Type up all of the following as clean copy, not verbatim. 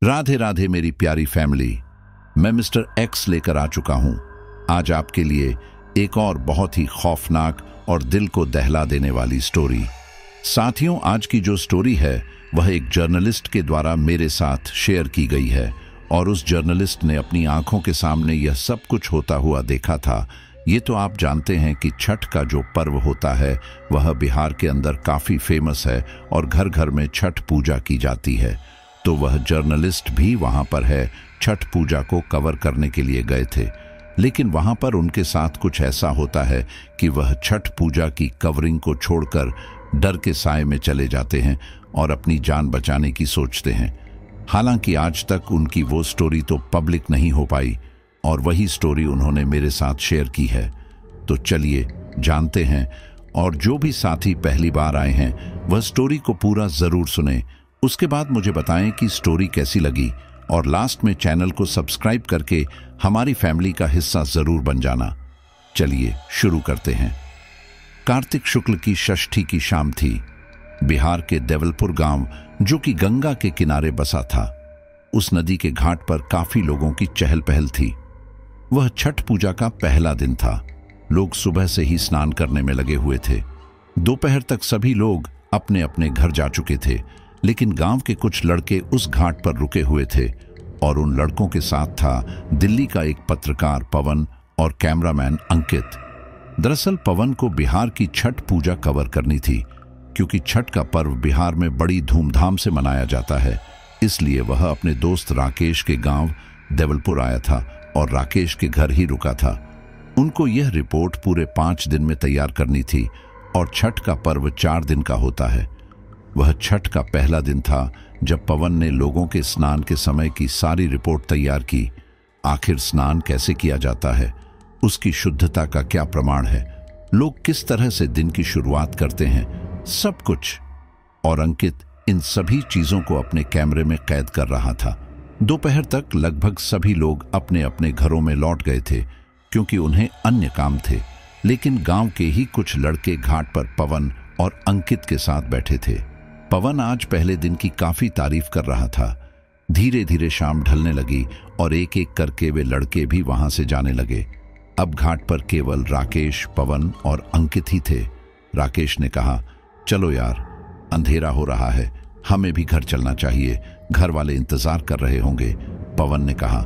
राधे राधे मेरी प्यारी फैमिली। मैं मिस्टर एक्स लेकर आ चुका हूं आज आपके लिए एक और बहुत ही खौफनाक और दिल को दहला देने वाली स्टोरी। साथियों, आज की जो स्टोरी है वह एक जर्नलिस्ट के द्वारा मेरे साथ शेयर की गई है और उस जर्नलिस्ट ने अपनी आंखों के सामने यह सब कुछ होता हुआ देखा था। ये तो आप जानते हैं कि छठ का जो पर्व होता है वह बिहार के अंदर काफ़ी फेमस है और घर घर में छठ पूजा की जाती है। तो वह जर्नलिस्ट भी वहां पर है, छठ पूजा को कवर करने के लिए गए थे। लेकिन वहां पर उनके साथ कुछ ऐसा होता है कि वह छठ पूजा की कवरिंग को छोड़कर डर के साए में चले जाते हैं और अपनी जान बचाने की सोचते हैं। हालांकि आज तक उनकी वो स्टोरी तो पब्लिक नहीं हो पाई और वही स्टोरी उन्होंने मेरे साथ शेयर की है। तो चलिए जानते हैं, और जो भी साथी पहली बार आए हैं वह स्टोरी को पूरा जरूर सुने। उसके बाद मुझे बताएं कि स्टोरी कैसी लगी और लास्ट में चैनल को सब्सक्राइब करके हमारी फैमिली का हिस्सा जरूर बन जाना। चलिए शुरू करते हैं। कार्तिक शुक्ल की षष्ठी की शाम थी। बिहार के देवलपुर गांव, जो कि गंगा के किनारे बसा था, उस नदी के घाट पर काफी लोगों की चहल पहल थी। वह छठ पूजा का पहला दिन था। लोग सुबह से ही स्नान करने में लगे हुए थे। दोपहर तक सभी लोग अपने अपने घर जा चुके थे, लेकिन गांव के कुछ लड़के उस घाट पर रुके हुए थे और उन लड़कों के साथ था दिल्ली का एक पत्रकार पवन और कैमरामैन अंकित। दरअसल पवन को बिहार की छठ पूजा कवर करनी थी, क्योंकि छठ का पर्व बिहार में बड़ी धूमधाम से मनाया जाता है। इसलिए वह अपने दोस्त राकेश के गांव देवलपुर आया था और राकेश के घर ही रुका था। उनको यह रिपोर्ट पूरे 5 दिन में तैयार करनी थी और छठ का पर्व 4 दिन का होता है। वह छठ का पहला दिन था जब पवन ने लोगों के स्नान के समय की सारी रिपोर्ट तैयार की। आखिर स्नान कैसे किया जाता है, उसकी शुद्धता का क्या प्रमाण है, लोग किस तरह से दिन की शुरुआत करते हैं, सब कुछ। और अंकित इन सभी चीजों को अपने कैमरे में कैद कर रहा था। दोपहर तक लगभग सभी लोग अपने अपने घरों में लौट गए थे, क्योंकि उन्हें अन्य काम थे। लेकिन गांव के ही कुछ लड़के घाट पर पवन और अंकित के साथ बैठे थे। पवन आज पहले दिन की काफी तारीफ कर रहा था। धीरे धीरे शाम ढलने लगी और एक एक करके वे लड़के भी वहां से जाने लगे। अब घाट पर केवल राकेश, पवन और अंकित ही थे। राकेश ने कहा, चलो यार, अंधेरा हो रहा है, हमें भी घर चलना चाहिए, घर वाले इंतजार कर रहे होंगे। पवन ने कहा,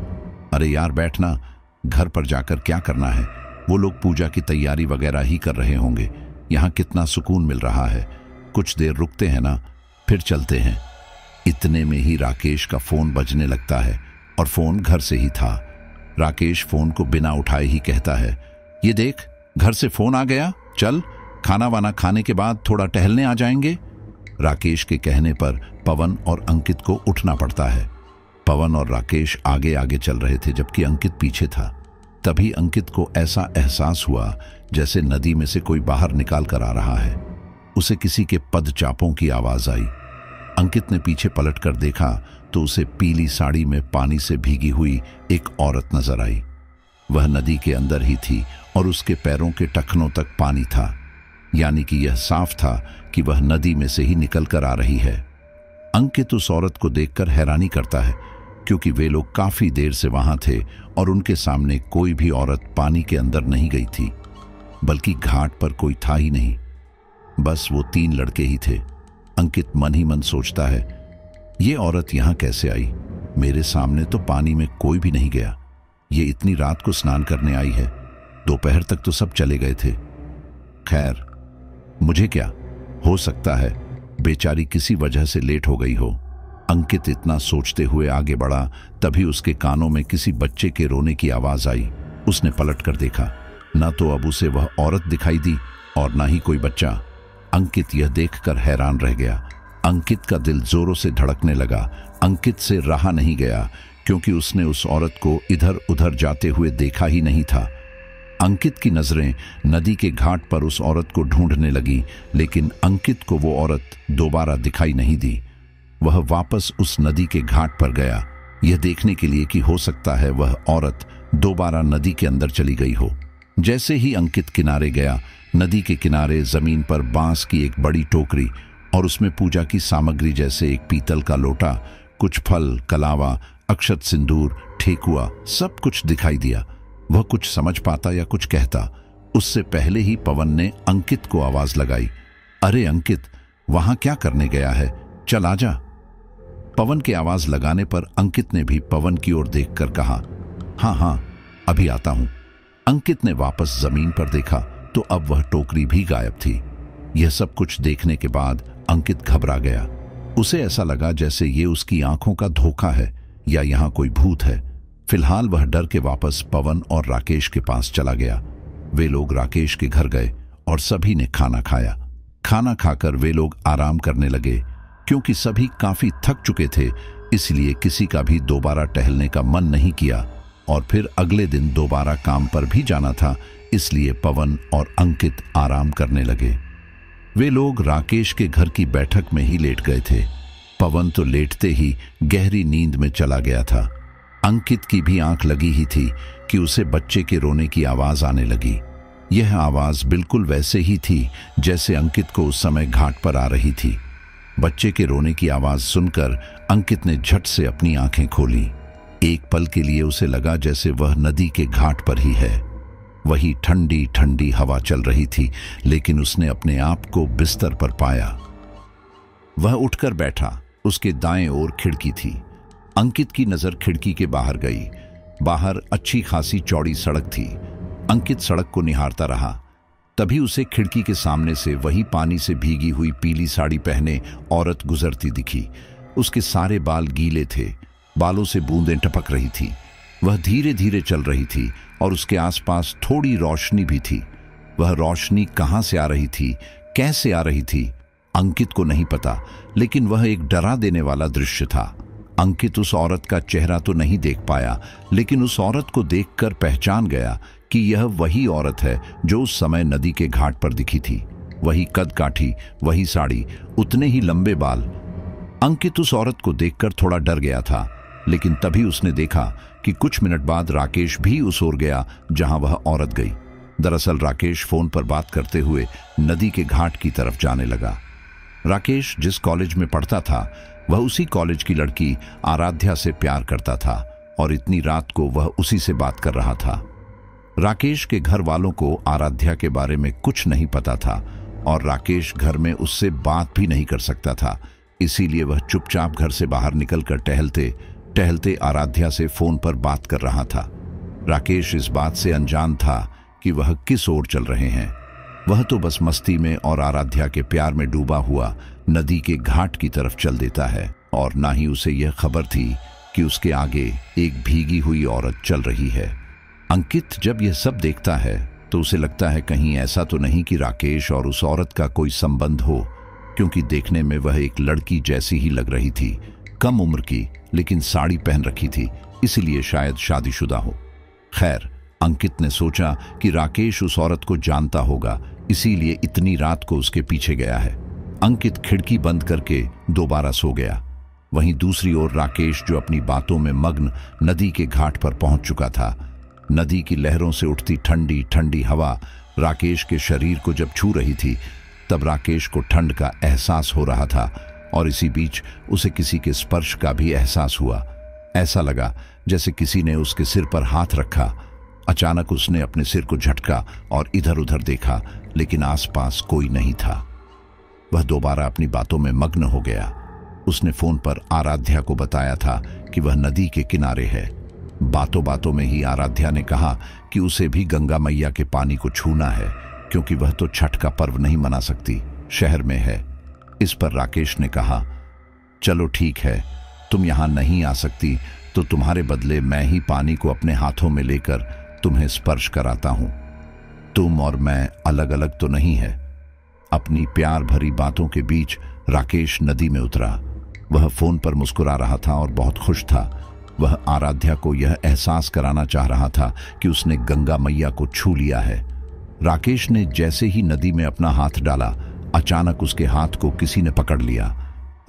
अरे यार बैठना, घर पर जाकर क्या करना है, वो लोग पूजा की तैयारी वगैरह ही कर रहे होंगे, यहाँ कितना सुकून मिल रहा है, कुछ देर रुकते हैं ना, फिर चलते हैं। इतने में ही राकेश का फोन बजने लगता है और फोन घर से ही था। राकेश फोन को बिना उठाए ही कहता है, ये देख, घर से फोन आ गया, चल खाना वाना खाने के बाद थोड़ा टहलने आ जाएंगे। राकेश के कहने पर पवन और अंकित को उठना पड़ता है। पवन और राकेश आगे आगे चल रहे थे जबकि अंकित पीछे था। तभी अंकित को ऐसा एहसास हुआ जैसे नदी में से कोई बाहर निकाल कर आ रहा है। उसे किसी के पदचापों की आवाज आई। अंकित ने पीछे पलटकर देखा तो उसे पीली साड़ी में पानी से भीगी हुई एक औरत नजर आई। वह नदी के अंदर ही थी और उसके पैरों के टखनों तक पानी था, यानी कि यह साफ था कि वह नदी में से ही निकल कर आ रही है। अंकित उस औरत को देखकर हैरानी करता है, क्योंकि वे लोग काफी देर से वहां थे और उनके सामने कोई भी औरत पानी के अंदर नहीं गई थी, बल्कि घाट पर कोई था ही नहीं, बस वो 3 लड़के ही थे। अंकित मन ही मन सोचता है, ये औरत यहां कैसे आई, मेरे सामने तो पानी में कोई भी नहीं गया, ये इतनी रात को स्नान करने आई है, दोपहर तक तो सब चले गए थे। खैर, मुझे क्या, हो सकता है बेचारी किसी वजह से लेट हो गई हो। अंकित इतना सोचते हुए आगे बढ़ा, तभी उसके कानों में किसी बच्चे के रोने की आवाज आई। उसने पलट कर देखा, ना तो अब उसे वह औरत दिखाई दी और ना ही कोई बच्चा। अंकित यह देखकर हैरान रह गया। अंकित का दिल जोरों से धड़कने लगा। अंकित से रहा नहीं गया, क्योंकि उसने उस औरत को इधर उधर जाते हुए देखा ही नहीं था। अंकित की नजरें नदी के घाट पर उस औरत को ढूंढने लगी, लेकिन अंकित को वो औरत दोबारा दिखाई नहीं दी। वह वापस उस नदी के घाट पर गया, यह देखने के लिए कि हो सकता है वह औरत दोबारा नदी के अंदर चली गई हो। जैसे ही अंकित किनारे गया, नदी के किनारे जमीन पर बांस की एक बड़ी टोकरी और उसमें पूजा की सामग्री जैसे एक पीतल का लोटा, कुछ फल, कलावा, अक्षत सिंदूर, ठेकुआ, सब कुछ दिखाई दिया। वह कुछ समझ पाता या कुछ कहता, उससे पहले ही पवन ने अंकित को आवाज लगाई। अरे अंकित, वहां क्या करने गया है? चल आजा। पवन के आवाज लगाने पर अंकित ने भी पवन की ओर देखकर कहा, हाँ हाँ, अभी आता हूं। अंकित ने वापस जमीन पर देखा तो अब वह टोकरी भी गायब थी। यह सब कुछ देखने के बाद अंकित घबरा गया। उसे ऐसा लगा जैसे ये उसकी आंखों का धोखा है या यहां कोई भूत है। फिलहाल वह डर के वापस पवन और राकेश के पास चला गया। वे लोग राकेश के घर गए और सभी ने खाना खाया। खाना खाकर वे लोग आराम करने लगे। क्योंकि सभी काफी थक चुके थे, इसलिए किसी का भी दोबारा टहलने का मन नहीं किया और फिर अगले दिन दोबारा काम पर भी जाना था, इसलिए पवन और अंकित आराम करने लगे। वे लोग राकेश के घर की बैठक में ही लेट गए थे। पवन तो लेटते ही गहरी नींद में चला गया था। अंकित की भी आंख लगी ही थी कि उसे बच्चे के रोने की आवाज आने लगी। यह आवाज बिल्कुल वैसे ही थी जैसे अंकित को उस समय घाट पर आ रही थी। बच्चे के रोने की आवाज सुनकर अंकित ने झट से अपनी आंखें खोली। एक पल के लिए उसे लगा जैसे वह नदी के घाट पर ही है। वही ठंडी ठंडी हवा चल रही थी, लेकिन उसने अपने आप को बिस्तर पर पाया। वह उठकर बैठा। उसके दाएं ओर खिड़की थी। अंकित की नजर खिड़की के बाहर गई। बाहर अच्छी खासी चौड़ी सड़क थी। अंकित सड़क को निहारता रहा। तभी उसे खिड़की के सामने से वही पानी से भीगी हुई पीली साड़ी पहने औरत गुजरती दिखी। उसके सारे बाल गीले थे, बालों से बूंदें टपक रही थी। वह धीरे धीरे चल रही थी और उसके आसपास थोड़ी रोशनी भी थी। वह रोशनी कहां से आ रही थी, कैसे आ रही थी, अंकित को नहीं पता, लेकिन वह एक डरा देने वाला दृश्य था। अंकित उस औरत का चेहरा तो नहीं देख पाया, लेकिन उस औरत को देखकर पहचान गया कि यह वही औरत है जो उस समय नदी के घाट पर दिखी थी। वही कद काठी, वही साड़ी, उतने ही लंबे बाल। अंकित उस औरत को देखकर थोड़ा डर गया था, लेकिन तभी उसने देखा कि कुछ मिनट बाद राकेश भी उस ओर गया जहां वह औरत गई। दरअसल राकेश फोन पर बात करते हुए नदी के घाट की तरफ जाने लगा। राकेश जिस कॉलेज में पढ़ता था, वह उसी कॉलेज की लड़की आराध्या से प्यार करता था और इतनी रात को वह उसी से बात कर रहा था। राकेश के घर वालों को आराध्या के बारे में कुछ नहीं पता था और राकेश घर में उससे बात भी नहीं कर सकता था, इसीलिए वह चुपचाप घर से बाहर निकलकर टहलते टहलते आराध्या से फोन पर बात कर रहा था। राकेश इस बात से अनजान था कि वह किस ओर चल रहे हैं। वह तो बस मस्ती में और आराध्या के प्यार में डूबा हुआ नदी के घाट की तरफ चल देता है, और ना ही उसे यह खबर थी कि उसके आगे एक भीगी हुई औरत चल रही है। अंकित जब यह सब देखता है तो उसे लगता है कहीं ऐसा तो नहीं कि राकेश और उस औरत का कोई संबंध हो, क्योंकि देखने में वह एक लड़की जैसी ही लग रही थी, कम उम्र की, लेकिन साड़ी पहन रखी थी, इसलिए शायद शादीशुदा हो। खैर, अंकित ने सोचा कि राकेश उस औरत को जानता होगा, इसीलिए इतनी रात को उसके पीछे गया है। अंकित खिड़की बंद करके दोबारा सो गया। वहीं दूसरी ओर राकेश, जो अपनी बातों में मग्न नदी के घाट पर पहुंच चुका था। नदी की लहरों से उठती ठंडी ठंडी हवा राकेश के शरीर को जब छू रही थी, तब राकेश को ठंड का एहसास हो रहा था और इसी बीच उसे किसी के स्पर्श का भी एहसास हुआ। ऐसा लगा जैसे किसी ने उसके सिर पर हाथ रखा। अचानक उसने अपने सिर को झटका और इधर उधर देखा, लेकिन आसपास कोई नहीं था। वह दोबारा अपनी बातों में मग्न हो गया। उसने फोन पर आराध्या को बताया था कि वह नदी के किनारे है। बातों बातों में ही आराध्या ने कहा कि उसे भी गंगा मैया के पानी को छूना है, क्योंकि वह तो छठ का पर्व नहीं मना सकती, शहर में है। इस पर राकेश ने कहा, चलो ठीक है, तुम यहां नहीं आ सकती तो तुम्हारे बदले मैं ही पानी को अपने हाथों में लेकर तुम्हें स्पर्श कराता हूं। तुम और मैं अलग अलग तो नहीं है। अपनी प्यार भरी बातों के बीच राकेश नदी में उतरा। वह फोन पर मुस्कुरा रहा था और बहुत खुश था। वह आराध्या को यह एहसास कराना चाह रहा था कि उसने गंगा मैया को छू लिया है। राकेश ने जैसे ही नदी में अपना हाथ डाला, अचानक उसके हाथ को किसी ने पकड़ लिया।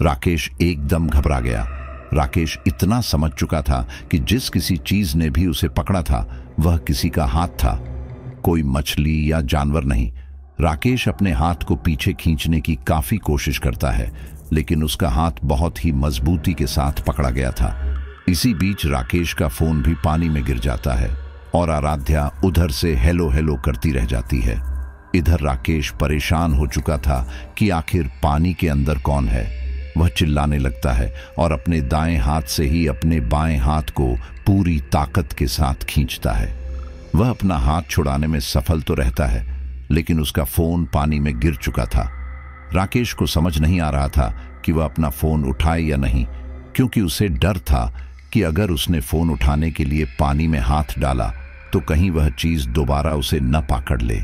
राकेश एकदम घबरा गया। राकेश इतना समझ चुका था कि जिस किसी चीज ने भी उसे पकड़ा था, वह किसी का हाथ था, कोई मछली या जानवर नहीं। राकेश अपने हाथ को पीछे खींचने की काफी कोशिश करता है, लेकिन उसका हाथ बहुत ही मजबूती के साथ पकड़ा गया था। इसी बीच राकेश का फोन भी पानी में गिर जाता है और आराध्या उधर से हेलो हेलो करती रह जाती है। इधर राकेश परेशान हो चुका था कि आखिर पानी के अंदर कौन है। वह चिल्लाने लगता है और अपने दाएं हाथ से ही अपने बाएं हाथ को पूरी ताकत के साथ खींचता है। वह अपना हाथ छुड़ाने में सफल तो रहता है, लेकिन उसका फोन पानी में गिर चुका था। राकेश को समझ नहीं आ रहा था कि वह अपना फोन उठाए या नहीं, क्योंकि उसे डर था कि अगर उसने फोन उठाने के लिए पानी में हाथ डाला तो कहीं वह चीज दोबारा उसे न पकड़ ले।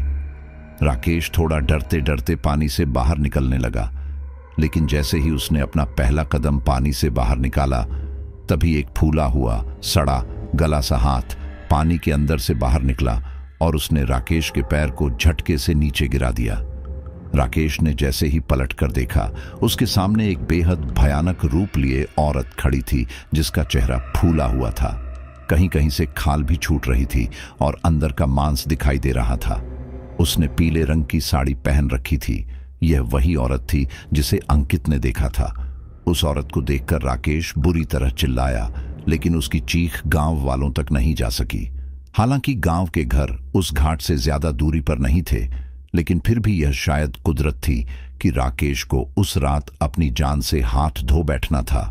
राकेश थोड़ा डरते डरते पानी से बाहर निकलने लगा, लेकिन जैसे ही उसने अपना पहला कदम पानी से बाहर निकाला, तभी एक फूला हुआ सड़ा गला सा हाथ पानी के अंदर से बाहर निकला और उसने राकेश के पैर को झटके से नीचे गिरा दिया। राकेश ने जैसे ही पलटकर देखा, उसके सामने एक बेहद भयानक रूप लिए औरत खड़ी थी, जिसका चेहरा फूला हुआ था। कहीं कहीं से खाल भी छूट रही थी और अंदर का मांस दिखाई दे रहा था। उसने पीले रंग की साड़ी पहन रखी थी। यह वही औरत थी जिसे अंकित ने देखा था। उस औरत को देखकर राकेश बुरी तरह चिल्लाया, लेकिन उसकी चीख गांव वालों तक नहीं जा सकी। हालांकि गांव के घर उस घाट से ज्यादा दूरी पर नहीं थे, लेकिन फिर भी यह शायद कुदरत थी कि राकेश को उस रात अपनी जान से हाथ धो बैठना था।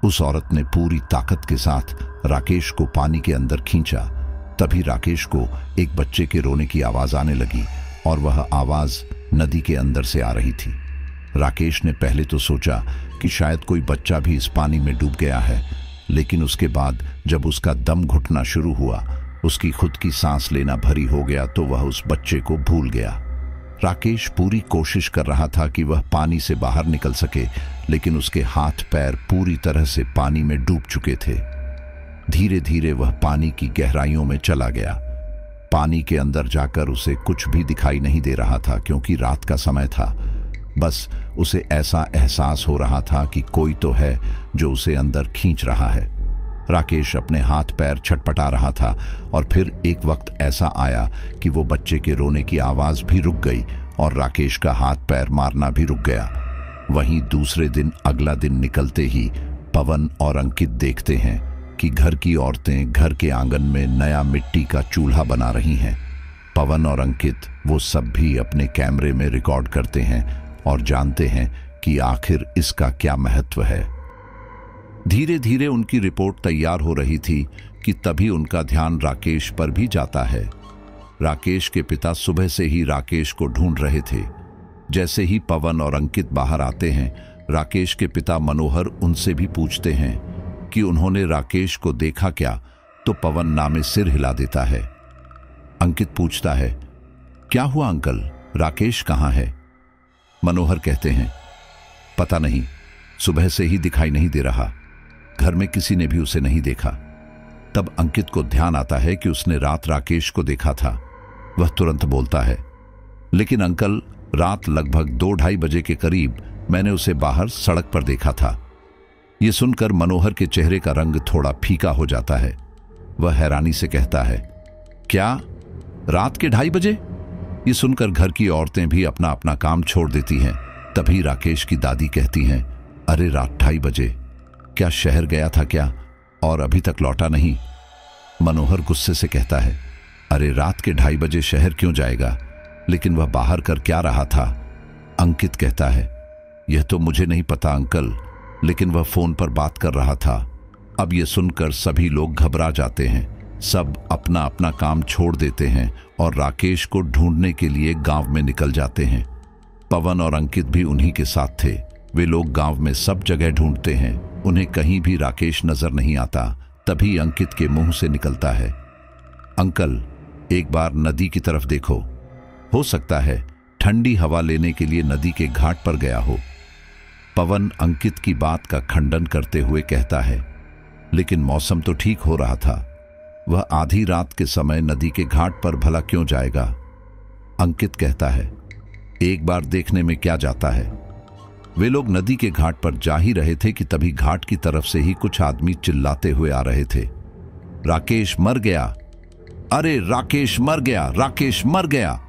उस औरत ने पूरी ताकत के साथ राकेश को पानी के अंदर खींचा। तभी राकेश को एक बच्चे के रोने की आवाज आने लगी और वह आवाज नदी के अंदर से आ रही थी। राकेश ने पहले तो सोचा कि शायद कोई बच्चा भी इस पानी में डूब गया है, लेकिन उसके बाद जब उसका दम घुटना शुरू हुआ, उसकी खुद की सांस लेना भरी हो गया, तो वह उस बच्चे को भूल गया। राकेश पूरी कोशिश कर रहा था कि वह पानी से बाहर निकल सके, लेकिन उसके हाथ पैर पूरी तरह से पानी में डूब चुके थे। धीरे धीरे वह पानी की गहराइयों में चला गया। पानी के अंदर जाकर उसे कुछ भी दिखाई नहीं दे रहा था, क्योंकि रात का समय था। बस उसे ऐसा एहसास हो रहा था कि कोई तो है जो उसे अंदर खींच रहा है। राकेश अपने हाथ पैर छटपटा रहा था और फिर एक वक्त ऐसा आया कि वो बच्चे के रोने की आवाज भी रुक गई और राकेश का हाथ पैर मारना भी रुक गया। वहीं दूसरे दिन अगला दिन निकलते ही पवन और अंकित देखते हैं कि घर की औरतें घर के आंगन में नया मिट्टी का चूल्हा बना रही हैं। पवन और अंकित वो सब भी अपने कैमरे में रिकॉर्ड करते हैं और जानते हैं कि आखिर इसका क्या महत्व है। धीरे धीरे उनकी रिपोर्ट तैयार हो रही थी कि तभी उनका ध्यान राकेश पर भी जाता है। राकेश के पिता सुबह से ही राकेश को ढूंढ रहे थे। जैसे ही पवन और अंकित बाहर आते हैं, राकेश के पिता मनोहर उनसे भी पूछते हैं कि उन्होंने राकेश को देखा क्या, तो पवन नामे सिर हिला देता है। अंकित पूछता है, क्या हुआ अंकल, राकेश कहाँ है? मनोहर कहते हैं, पता नहीं, सुबह से ही दिखाई नहीं दे रहा, घर में किसी ने भी उसे नहीं देखा। तब अंकित को ध्यान आता है कि उसने रात राकेश को देखा था। वह तुरंत बोलता है, लेकिन अंकल, रात लगभग 2-2:30 बजे के करीब मैंने उसे बाहर सड़क पर देखा था। यह सुनकर मनोहर के चेहरे का रंग थोड़ा फीका हो जाता है। वह हैरानी से कहता है, क्या रात के 2:30 बजे? ये सुनकर घर की औरतें भी अपना अपना काम छोड़ देती हैं। तभी राकेश की दादी कहती हैं, अरे रात 2:30 बजे, क्या शहर गया था क्या और अभी तक लौटा नहीं? मनोहर गुस्से से कहता है, अरे रात के 2:30 बजे शहर क्यों जाएगा, लेकिन वह बाहर कर क्या रहा था? अंकित कहता है, यह तो मुझे नहीं पता अंकल, लेकिन वह फोन पर बात कर रहा था। अब यह सुनकर सभी लोग घबरा जाते हैं। सब अपना अपना काम छोड़ देते हैं और राकेश को ढूंढने के लिए गांव में निकल जाते हैं। पवन और अंकित भी उन्हीं के साथ थे। वे लोग गांव में सब जगह ढूंढते हैं, उन्हें कहीं भी राकेश नजर नहीं आता। तभी अंकित के मुंह से निकलता है, अंकल, एक बार नदी की तरफ देखो, हो सकता है ठंडी हवा लेने के लिए नदी के घाट पर गया हो। पवन अंकित की बात का खंडन करते हुए कहता है, लेकिन मौसम तो ठीक हो रहा था, वह आधी रात के समय नदी के घाट पर भला क्यों जाएगा? अंकित कहता है, एक बार देखने में क्या जाता है। वे लोग नदी के घाट पर जा ही रहे थे कि तभी घाट की तरफ से ही कुछ आदमी चिल्लाते हुए आ रहे थे, राकेश मर गया, अरे राकेश मर गया, राकेश मर गया।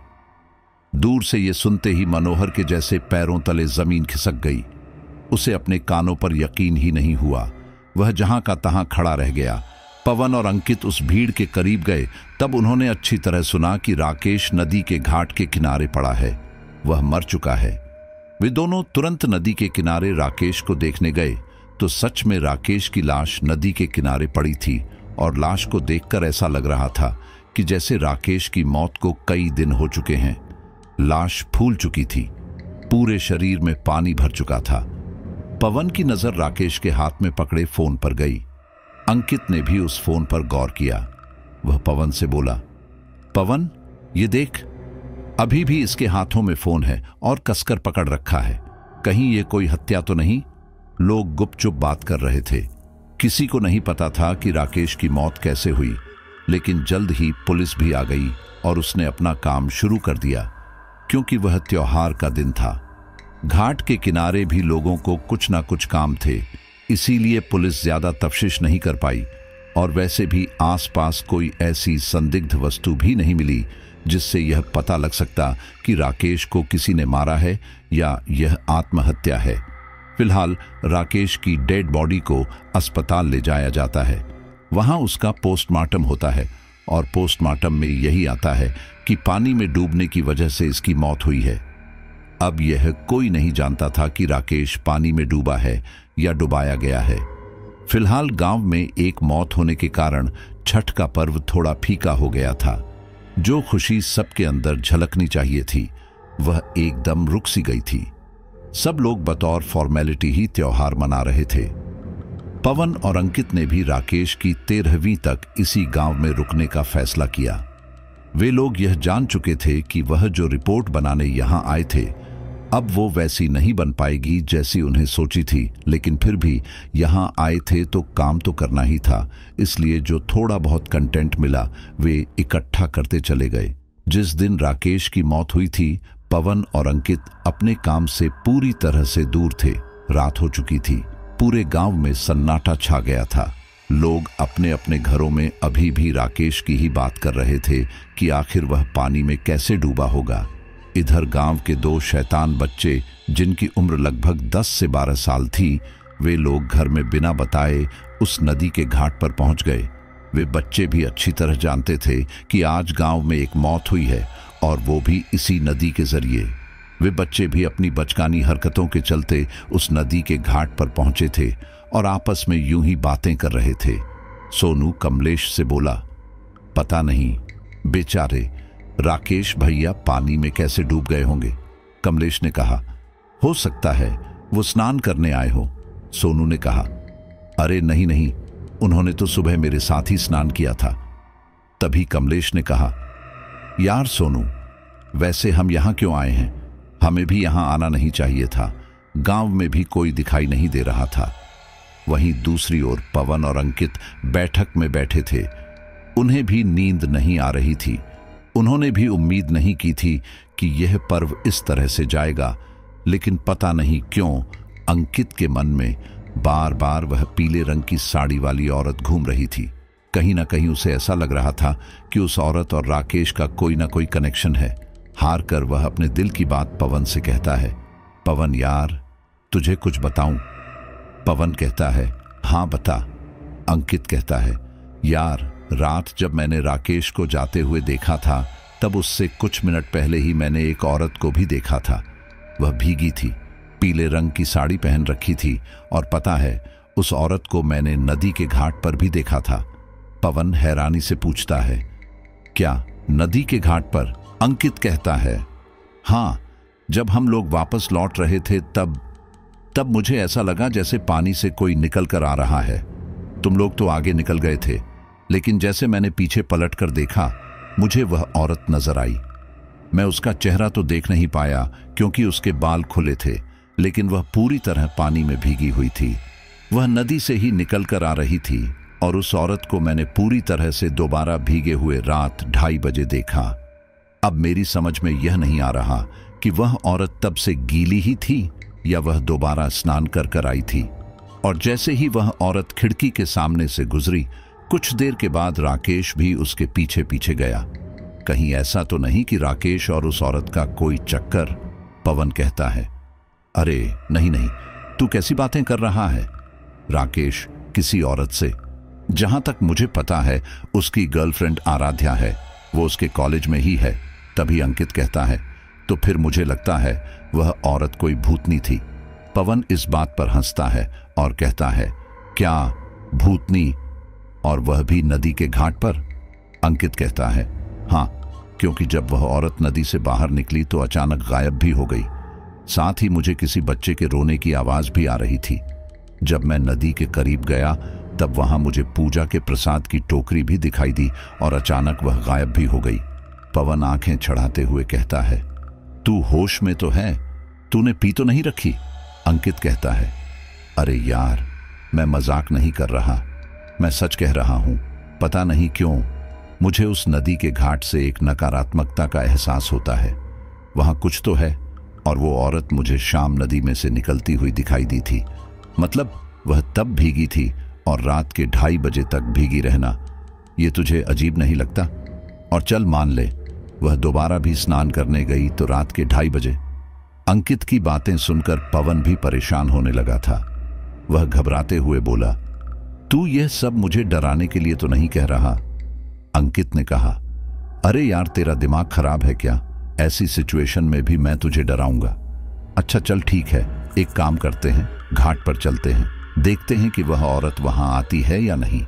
दूर से ये सुनते ही मनोहर के जैसे पैरों तले जमीन खिसक गई। उसे अपने कानों पर यकीन ही नहीं हुआ। वह जहां का तहां खड़ा रह गया। पवन और अंकित उस भीड़ के करीब गए। तब उन्होंने अच्छी तरह सुना कि राकेश नदी के घाट के किनारे पड़ा है। वह मर चुका है। वे दोनों तुरंत नदी के किनारे राकेश को देखने गए तो सच में राकेश की लाश नदी के किनारे पड़ी थी और लाश को देखकर ऐसा लग रहा था कि जैसे राकेश की मौत को कई दिन हो चुके हैं। लाश फूल चुकी थी, पूरे शरीर में पानी भर चुका था। पवन की नजर राकेश के हाथ में पकड़े फोन पर गई। अंकित ने भी उस फोन पर गौर किया। वह पवन से बोला, पवन, ये देख, अभी भी इसके हाथों में फोन है और कसकर पकड़ रखा है। कहीं ये कोई हत्या तो नहीं? लोग गुपचुप बात कर रहे थे। किसी को नहीं पता था कि राकेश की मौत कैसे हुई, लेकिन जल्द ही पुलिस भी आ गई और उसने अपना काम शुरू कर दिया, क्योंकि वह त्योहार का दिन था। घाट के किनारे भी लोगों को कुछ ना कुछ काम थे, इसीलिए पुलिस ज्यादा तफ्तीश नहीं कर पाई। और वैसे भी आसपास कोई ऐसी संदिग्ध वस्तु भी नहीं मिली जिससे यह पता लग सकता कि राकेश को किसी ने मारा है या यह आत्महत्या है। फिलहाल राकेश की डेड बॉडी को अस्पताल ले जाया जाता है। वहां उसका पोस्टमार्टम होता है और पोस्टमार्टम में यही आता है कि पानी में डूबने की वजह से इसकी मौत हुई है। अब यह कोई नहीं जानता था कि राकेश पानी में डूबा है या डुबाया गया है। फिलहाल गांव में एक मौत होने के कारण छठ का पर्व थोड़ा फीका हो गया था। जो खुशी सबके अंदर झलकनी चाहिए थी वह एकदम रुक सी गई थी। सब लोग बतौर फॉर्मेलिटी ही त्योहार मना रहे थे। पवन और अंकित ने भी राकेश की 13वीं तक इसी गांव में रुकने का फैसला किया। वे लोग यह जान चुके थे कि वह जो रिपोर्ट बनाने यहां आए थे अब वो वैसी नहीं बन पाएगी जैसी उन्हें सोची थी, लेकिन फिर भी यहां आए थे तो काम तो करना ही था। इसलिए जो थोड़ा बहुत कंटेंट मिला वे इकट्ठा करते चले गए। जिस दिन राकेश की मौत हुई थी पवन और अंकित अपने काम से पूरी तरह से दूर थे। रात हो चुकी थी। पूरे गांव में सन्नाटा छा गया था। लोग अपने अपने घरों में अभी भी राकेश की ही बात कर रहे थे कि आखिर वह पानी में कैसे डूबा होगा। इधर गांव के 2 शैतान बच्चे जिनकी उम्र लगभग 10 से 12 साल थी, वे लोग घर में बिना बताए उस नदी के घाट पर पहुंच गए। वे बच्चे भी अच्छी तरह जानते थे कि आज गांव में एक मौत हुई है और वो भी इसी नदी के जरिए। वे बच्चे भी अपनी बचकानी हरकतों के चलते उस नदी के घाट पर पहुंचे थे और आपस में यूं ही बातें कर रहे थे। सोनू कमलेश से बोला, पता नहीं बेचारे राकेश भैया पानी में कैसे डूब गए होंगे। कमलेश ने कहा, हो सकता है वो स्नान करने आए हो। सोनू ने कहा, अरे नहीं नहीं, उन्होंने तो सुबह मेरे साथ ही स्नान किया था। तभी कमलेश ने कहा, यार सोनू, वैसे हम यहां क्यों आए हैं? हमें भी यहां आना नहीं चाहिए था। गांव में भी कोई दिखाई नहीं दे रहा था। वहीं दूसरी ओर पवन और अंकित बैठक में बैठे थे। उन्हें भी नींद नहीं आ रही थी। उन्होंने भी उम्मीद नहीं की थी कि यह पर्व इस तरह से जाएगा, लेकिन पता नहीं क्यों अंकित के मन में बार बार वह पीले रंग की साड़ी वाली औरत घूम रही थी। कहीं ना कहीं उसे ऐसा लग रहा था कि उस औरत और राकेश का कोई ना कोई कनेक्शन है। हार कर वह अपने दिल की बात पवन से कहता है, पवन यार, तुझे कुछ बताऊं? पवन कहता है, हाँ बता। अंकित कहता है, यार रात जब मैंने राकेश को जाते हुए देखा था तब उससे कुछ मिनट पहले ही मैंने एक औरत को भी देखा था। वह भीगी थी, पीले रंग की साड़ी पहन रखी थी और पता है उस औरत को मैंने नदी के घाट पर भी देखा था। पवन हैरानी से पूछता है, क्या नदी के घाट पर? अंकित कहता है, हाँ, जब हम लोग वापस लौट रहे थे तब मुझे ऐसा लगा जैसे पानी से कोई निकल कर आ रहा है। तुम लोग तो आगे निकल गए थे, लेकिन जैसे मैंने पीछे पलट कर देखा मुझे वह औरत नजर आई। मैं उसका चेहरा तो देख नहीं पाया क्योंकि उसके बाल खुले थे, लेकिन वह पूरी तरह पानी में भीगी हुई थी। वह नदी से ही निकल कर आ रही थी और उस औरत को मैंने पूरी तरह से दोबारा भीगे हुए रात 2:30 बजे देखा। अब मेरी समझ में यह नहीं आ रहा कि वह औरत तब से गीली ही थी या वह दोबारा स्नान कर कर आई थी। और जैसे ही वह औरत खिड़की के सामने से गुजरी, कुछ देर के बाद राकेश भी उसके पीछे पीछे गया। कहीं ऐसा तो नहीं कि राकेश और उस औरत का कोई चक्कर? पवन कहता है, अरे नहीं नहीं, तू कैसी बातें कर रहा है? राकेश, किसी औरत से। जहां तक मुझे पता है उसकी गर्लफ्रेंड आराध्या है, वो उसके कॉलेज में ही है। तभी अंकित कहता है, तो फिर मुझे लगता है वह औरत कोई भूतनी थी। पवन इस बात पर हंसता है और कहता है, क्या भूतनी, और वह भी नदी के घाट पर? अंकित कहता है, हाँ, क्योंकि जब वह औरत नदी से बाहर निकली तो अचानक गायब भी हो गई। साथ ही मुझे किसी बच्चे के रोने की आवाज भी आ रही थी। जब मैं नदी के करीब गया तब वहां मुझे पूजा के प्रसाद की टोकरी भी दिखाई दी और अचानक वह गायब भी हो गई। पवन आंखें चढ़ाते हुए कहता है, तू होश में तो है? तूने पी तो नहीं रखी? अंकित कहता है, अरे यार, मैं मजाक नहीं कर रहा, मैं सच कह रहा हूं। पता नहीं क्यों मुझे उस नदी के घाट से एक नकारात्मकता का एहसास होता है। वहां कुछ तो है। और वो औरत मुझे शाम नदी में से निकलती हुई दिखाई दी थी। मतलब वह तब भीगी थी और रात के 2:30 बजे तक भीगी रहना, ये तुझे अजीब नहीं लगता? और चल मान ले वह दोबारा भी स्नान करने गई तो रात के 2:30 बजे। अंकित की बातें सुनकर पवन भी परेशान होने लगा था। वह घबराते हुए बोला, तू यह सब मुझे डराने के लिए तो नहीं कह रहा? अंकित ने कहा, अरे यार, तेरा दिमाग खराब है क्या? ऐसी सिचुएशन में भी मैं तुझे डराऊंगा? अच्छा चल ठीक है, एक काम करते हैं, घाट पर चलते हैं, देखते हैं कि वह औरत वहां आती है या नहीं।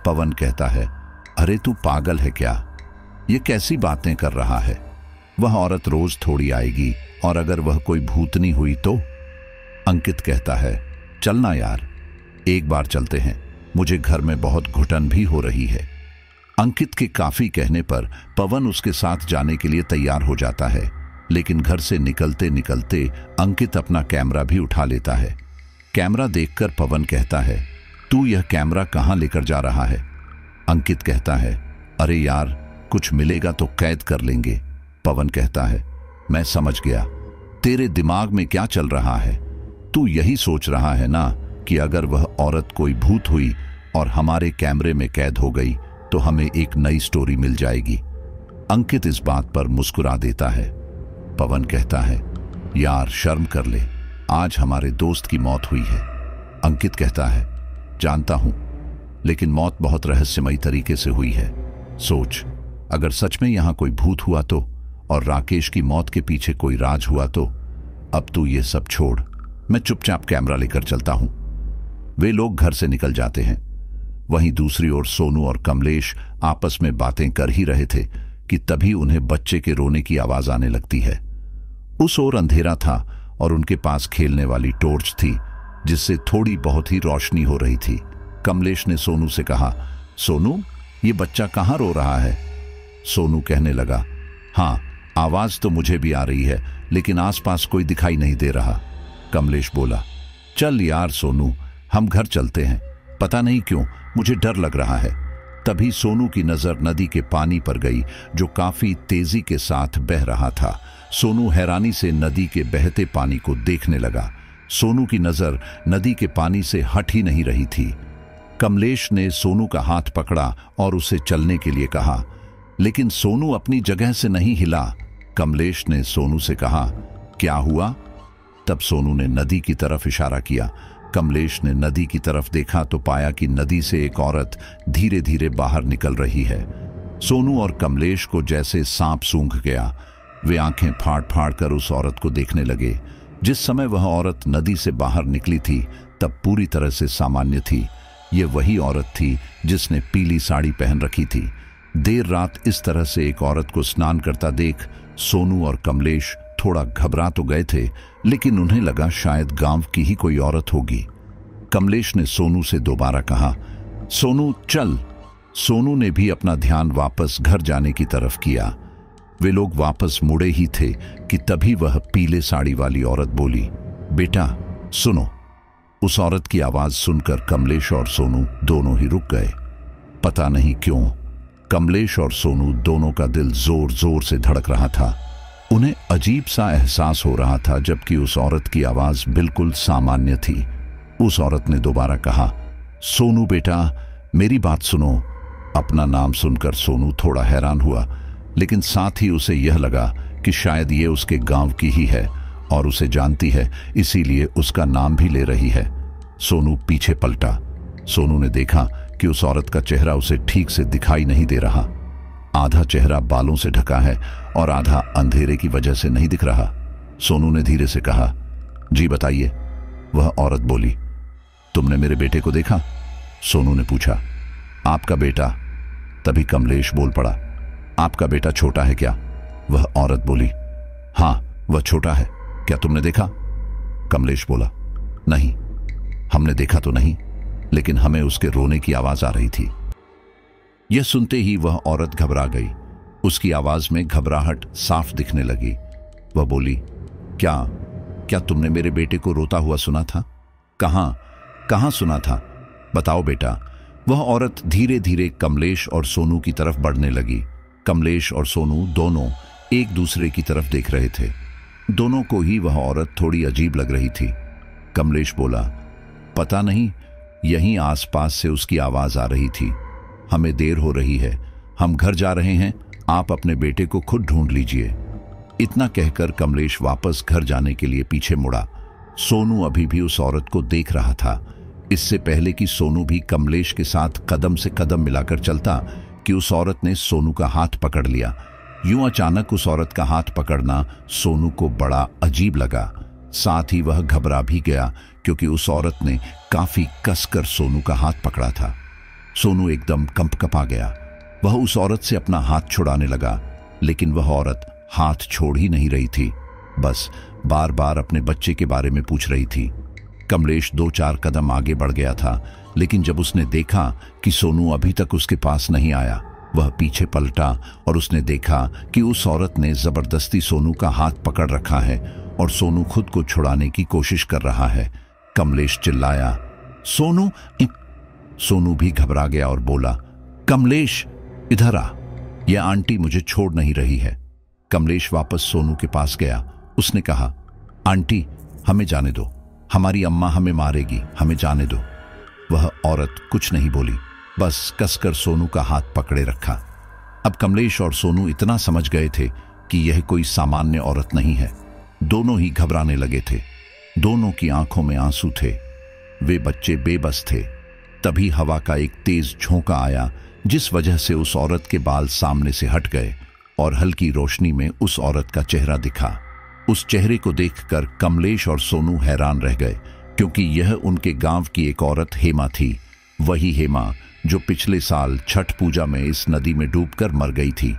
पवन कहता है, अरे तू पागल है क्या? ये कैसी बातें कर रहा है? वह औरत रोज थोड़ी आएगी, और अगर वह कोई भूतनी हुई तो? अंकित कहता है, चलना यार, एक बार चलते हैं, मुझे घर में बहुत घुटन भी हो रही है। अंकित के काफी कहने पर पवन उसके साथ जाने के लिए तैयार हो जाता है, लेकिन घर से निकलते निकलते अंकित अपना कैमरा भी उठा लेता है। कैमरा देखकर पवन कहता है, तू यह कैमरा कहां लेकर जा रहा है? अंकित कहता है, अरे यार, कुछ मिलेगा तो कैद कर लेंगे। पवन कहता है, मैं समझ गया, तेरे दिमाग में क्या चल रहा है? तू यही सोच रहा है ना कि अगर वह औरत कोई भूत हुई और हमारे कैमरे में कैद हो गई तो हमें एक नई स्टोरी मिल जाएगी। अंकित इस बात पर मुस्कुरा देता है। पवन कहता है, यार शर्म कर ले, आज हमारे दोस्त की मौत हुई है। अंकित कहता है, जानता हूं, लेकिन मौत बहुत रहस्यमयी तरीके से हुई है। सोच, अगर सच में यहां कोई भूत हुआ तो, और राकेश की मौत के पीछे कोई राज हुआ तो? अब तू ये सब छोड़, मैं चुपचाप कैमरा लेकर चलता हूं। वे लोग घर से निकल जाते हैं। वहीं दूसरी ओर सोनू और कमलेश आपस में बातें कर ही रहे थे कि तभी उन्हें बच्चे के रोने की आवाज आने लगती है। उस ओर अंधेरा था और उनके पास खेलने वाली टॉर्च थी, जिससे थोड़ी बहुत ही रोशनी हो रही थी। कमलेश ने सोनू से कहा, सोनू, ये बच्चा कहां रो रहा है? सोनू कहने लगा, हाँ, आवाज तो मुझे भी आ रही है, लेकिन आसपास कोई दिखाई नहीं दे रहा। कमलेश बोला, चल यार सोनू, हम घर चलते हैं, पता नहीं क्यों मुझे डर लग रहा है। तभी सोनू की नजर नदी के पानी पर गई, जो काफी तेजी के साथ बह रहा था। सोनू हैरानी से नदी के बहते पानी को देखने लगा। सोनू की नजर नदी के पानी से हट ही नहीं रही थी। कमलेश ने सोनू का हाथ पकड़ा और उसे चलने के लिए कहा, लेकिन सोनू अपनी जगह से नहीं हिला। कमलेश ने सोनू से कहा, क्या हुआ? तब सोनू ने नदी की तरफ इशारा किया। कमलेश ने नदी की तरफ देखा तो पाया कि नदी से एक औरत धीरे धीरे बाहर निकल रही है। सोनू और कमलेश को जैसे सांप सूंघ गया। वे आंखें फाड़ फाड़ कर उस औरत को देखने लगे। जिस समय वह औरत नदी से बाहर निकली थी तब पूरी तरह से सामान्य थी। ये वही औरत थी जिसने पीली साड़ी पहन रखी थी। देर रात इस तरह से एक औरत को स्नान करता देख सोनू और कमलेश थोड़ा घबरा तो गए थे, लेकिन उन्हें लगा शायद गांव की ही कोई औरत होगी। कमलेश ने सोनू से दोबारा कहा, सोनू चल। सोनू ने भी अपना ध्यान वापस घर जाने की तरफ किया। वे लोग वापस मुड़े ही थे कि तभी वह पीले साड़ी वाली औरत बोली, बेटा सुनो। उस औरत की आवाज सुनकर कमलेश और सोनू दोनों ही रुक गए। पता नहीं क्यों कमलेश और सोनू दोनों का दिल जोर जोर से धड़क रहा था। उन्हें अजीब सा एहसास हो रहा था, जबकि उस औरत की आवाज बिल्कुल सामान्य थी। उस औरत ने दोबारा कहा, सोनू बेटा मेरी बात सुनो। अपना नाम सुनकर सोनू थोड़ा हैरान हुआ, लेकिन साथ ही उसे यह लगा कि शायद ये उसके गांव की ही है और उसे जानती है, इसीलिए उसका नाम भी ले रही है। सोनू पीछे पलटा। सोनू ने देखा कि उस औरत का चेहरा उसे ठीक से दिखाई नहीं दे रहा। आधा चेहरा बालों से ढका है और आधा अंधेरे की वजह से नहीं दिख रहा। सोनू ने धीरे से कहा, जी बताइए। वह औरत बोली, तुमने मेरे बेटे को देखा? सोनू ने पूछा। आपका बेटा? तभी कमलेश बोल पड़ा, आपका बेटा छोटा है क्या? वह औरत बोली, हां वह छोटा है, क्या तुमने देखा? कमलेश बोला, नहीं, हमने देखा तो नहीं, लेकिन हमें उसके रोने की आवाज आ रही थी। यह सुनते ही वह औरत घबरा गई। उसकी आवाज में घबराहट साफ दिखने लगी। वह बोली, क्या तुमने मेरे बेटे को रोता हुआ सुना था? कहां सुना था? बताओ बेटा। वह औरत धीरे धीरे कमलेश और सोनू की तरफ बढ़ने लगी। कमलेश और सोनू दोनों एक दूसरे की तरफ देख रहे थे। दोनों को ही वह औरत थोड़ी अजीब लग रही थी। कमलेश बोला, पता नहीं, यहीं आसपास से उसकी आवाज आ रही थी। हमें देर हो रही है, हम घर जा रहे हैं, आप अपने बेटे को खुद ढूंढ लीजिए। इतना कहकर कमलेश वापस घर जाने के लिए पीछे मुड़ा। सोनू अभी भी उस औरत को देख रहा था। इससे पहले कि सोनू भी कमलेश के साथ कदम से कदम मिलाकर चलता कि उस औरत ने सोनू का हाथ पकड़ लिया। यूं अचानक उस औरत का हाथ पकड़ना सोनू को बड़ा अजीब लगा। साथ ही वह घबरा भी गया, क्योंकि उस औरत ने काफी कसकर सोनू का हाथ पकड़ा था। सोनू एकदम कंपकपा गया। वह उस औरत से अपना हाथ छुड़ाने लगा, लेकिन वह औरत हाथ छोड़ ही नहीं रही थी, बस बार बार अपने बच्चे के बारे में पूछ रही थी। कमलेश 2-4 कदम आगे बढ़ गया था, लेकिन जब उसने देखा कि सोनू अभी तक उसके पास नहीं आया, वह पीछे पलटा और उसने देखा कि उस औरत ने जबरदस्ती सोनू का हाथ पकड़ रखा है और सोनू खुद को छुड़ाने की कोशिश कर रहा है। कमलेश चिल्लाया, सोनू! सोनू भी घबरा गया और बोला, कमलेश इधर आ, यह आंटी मुझे छोड़ नहीं रही है। कमलेश वापस सोनू के पास गया। उसने कहा, आंटी हमें जाने दो, हमारी अम्मा हमें मारेगी, हमें जाने दो। वह औरत कुछ नहीं बोली, बस कसकर सोनू का हाथ पकड़े रखा। अब कमलेश और सोनू इतना समझ गए थे कि यह कोई सामान्य औरत नहीं है। दोनों ही घबराने लगे थे। दोनों की आंखों में आंसू थे। वे बच्चे बेबस थे। तभी हवा का एक तेज झोंका आया, जिस वजह से उस औरत के बाल सामने से हट गए और हल्की रोशनी में उस औरत का चेहरा दिखा। उस चेहरे को देखकर कमलेश और सोनू हैरान रह गए, क्योंकि यह उनके गांव की एक औरत हेमा थी। वही हेमा जो पिछले साल छठ पूजा में इस नदी में डूबकर मर गई थी।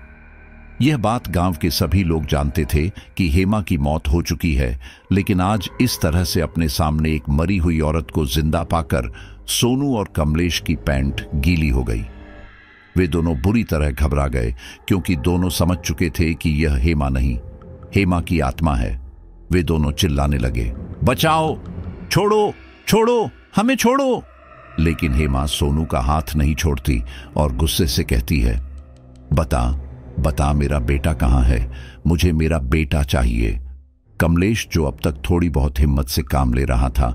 यह बात गांव के सभी लोग जानते थे कि हेमा की मौत हो चुकी है, लेकिन आज इस तरह से अपने सामने एक मरी हुई औरत को जिंदा पाकर सोनू और कमलेश की पैंट गीली हो गई। वे दोनों बुरी तरह घबरा गए, क्योंकि दोनों समझ चुके थे कि यह हेमा नहीं, हेमा की आत्मा है। वे दोनों चिल्लाने लगे, बचाओ, छोड़ो, छोड़ो, हमें छोड़ो। लेकिन हेमा सोनू का हाथ नहीं छोड़ती और गुस्से से कहती है, बता मेरा बेटा कहां है? मुझे मेरा बेटा चाहिए। कमलेश, जो अब तक थोड़ी बहुत हिम्मत से काम ले रहा था,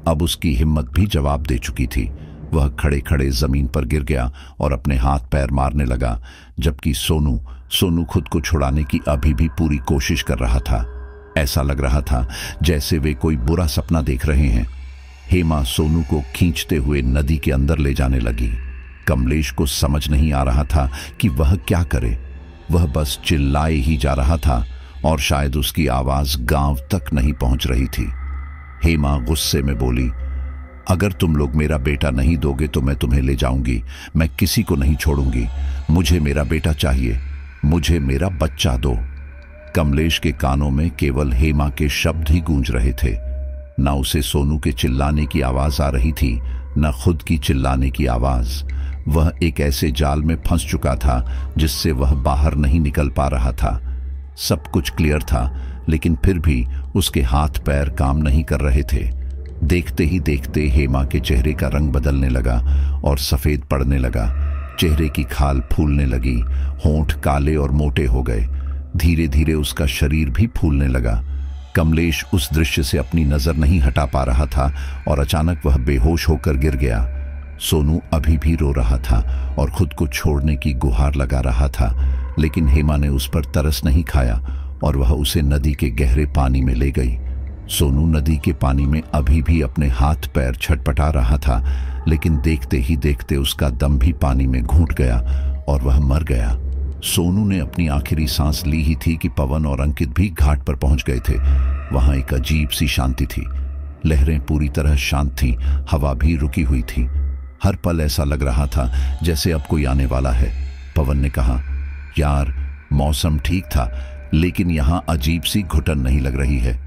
अब उसकी हिम्मत भी जवाब दे चुकी थी। वह खड़े खड़े जमीन पर गिर गया और अपने हाथ पैर मारने लगा, जबकि सोनू खुद को छुड़ाने की अभी भी पूरी कोशिश कर रहा था। ऐसा लग रहा था जैसे वे कोई बुरा सपना देख रहे हैं। हेमा सोनू को खींचते हुए नदी के अंदर ले जाने लगी। कमलेश को समझ नहीं आ रहा था कि वह क्या करे। वह बस चिल्लाए ही जा रहा था और शायद उसकी आवाज गांव तक नहीं पहुंच रही थी। हेमा गुस्से में बोली, अगर तुम लोग मेरा बेटा नहीं दोगे तो मैं तुम्हें ले जाऊंगी। मैं किसी को नहीं छोड़ूंगी। मुझे मेरा बेटा चाहिए, मुझे मेरा बच्चा दो। कमलेश के कानों में केवल हेमा के शब्द ही गूंज रहे थे। न उसे सोनू के चिल्लाने की आवाज आ रही थी, न खुद की चिल्लाने की आवाज। वह एक ऐसे जाल में फंस चुका था जिससे वह बाहर नहीं निकल पा रहा था। सब कुछ क्लियर था, लेकिन फिर भी उसके हाथ पैर काम नहीं कर रहे थे। देखते ही देखते हेमा के चेहरे का रंग बदलने लगा और सफेद पड़ने लगा। चेहरे की खाल फूलने लगी, होंठ काले और मोटे हो गए। धीरे धीरे उसका शरीर भी फूलने लगा। कमलेश उस दृश्य से अपनी नजर नहीं हटा पा रहा था और अचानक वह बेहोश होकर गिर गया। सोनू अभी भी रो रहा था और खुद को छोड़ने की गुहार लगा रहा था, लेकिन हेमा ने उस पर तरस नहीं खाया और वह उसे नदी के गहरे पानी में ले गई। सोनू नदी के पानी में अभी भी अपने हाथ पैर छटपटा रहा था, लेकिन देखते ही देखते उसका दम भी पानी में घुट गया और वह मर गया। सोनू ने अपनी आखिरी सांस ली ही थी कि पवन और अंकित भी घाट पर पहुंच गए थे। वहां एक अजीब सी शांति थी। लहरें पूरी तरह शांत थीं, हवा भी रुकी हुई थी। हर पल ऐसा लग रहा था जैसे अब कोई आने वाला है। पवन ने कहा, यार मौसम ठीक था, लेकिन यहां अजीब सी घुटन नहीं लग रही है।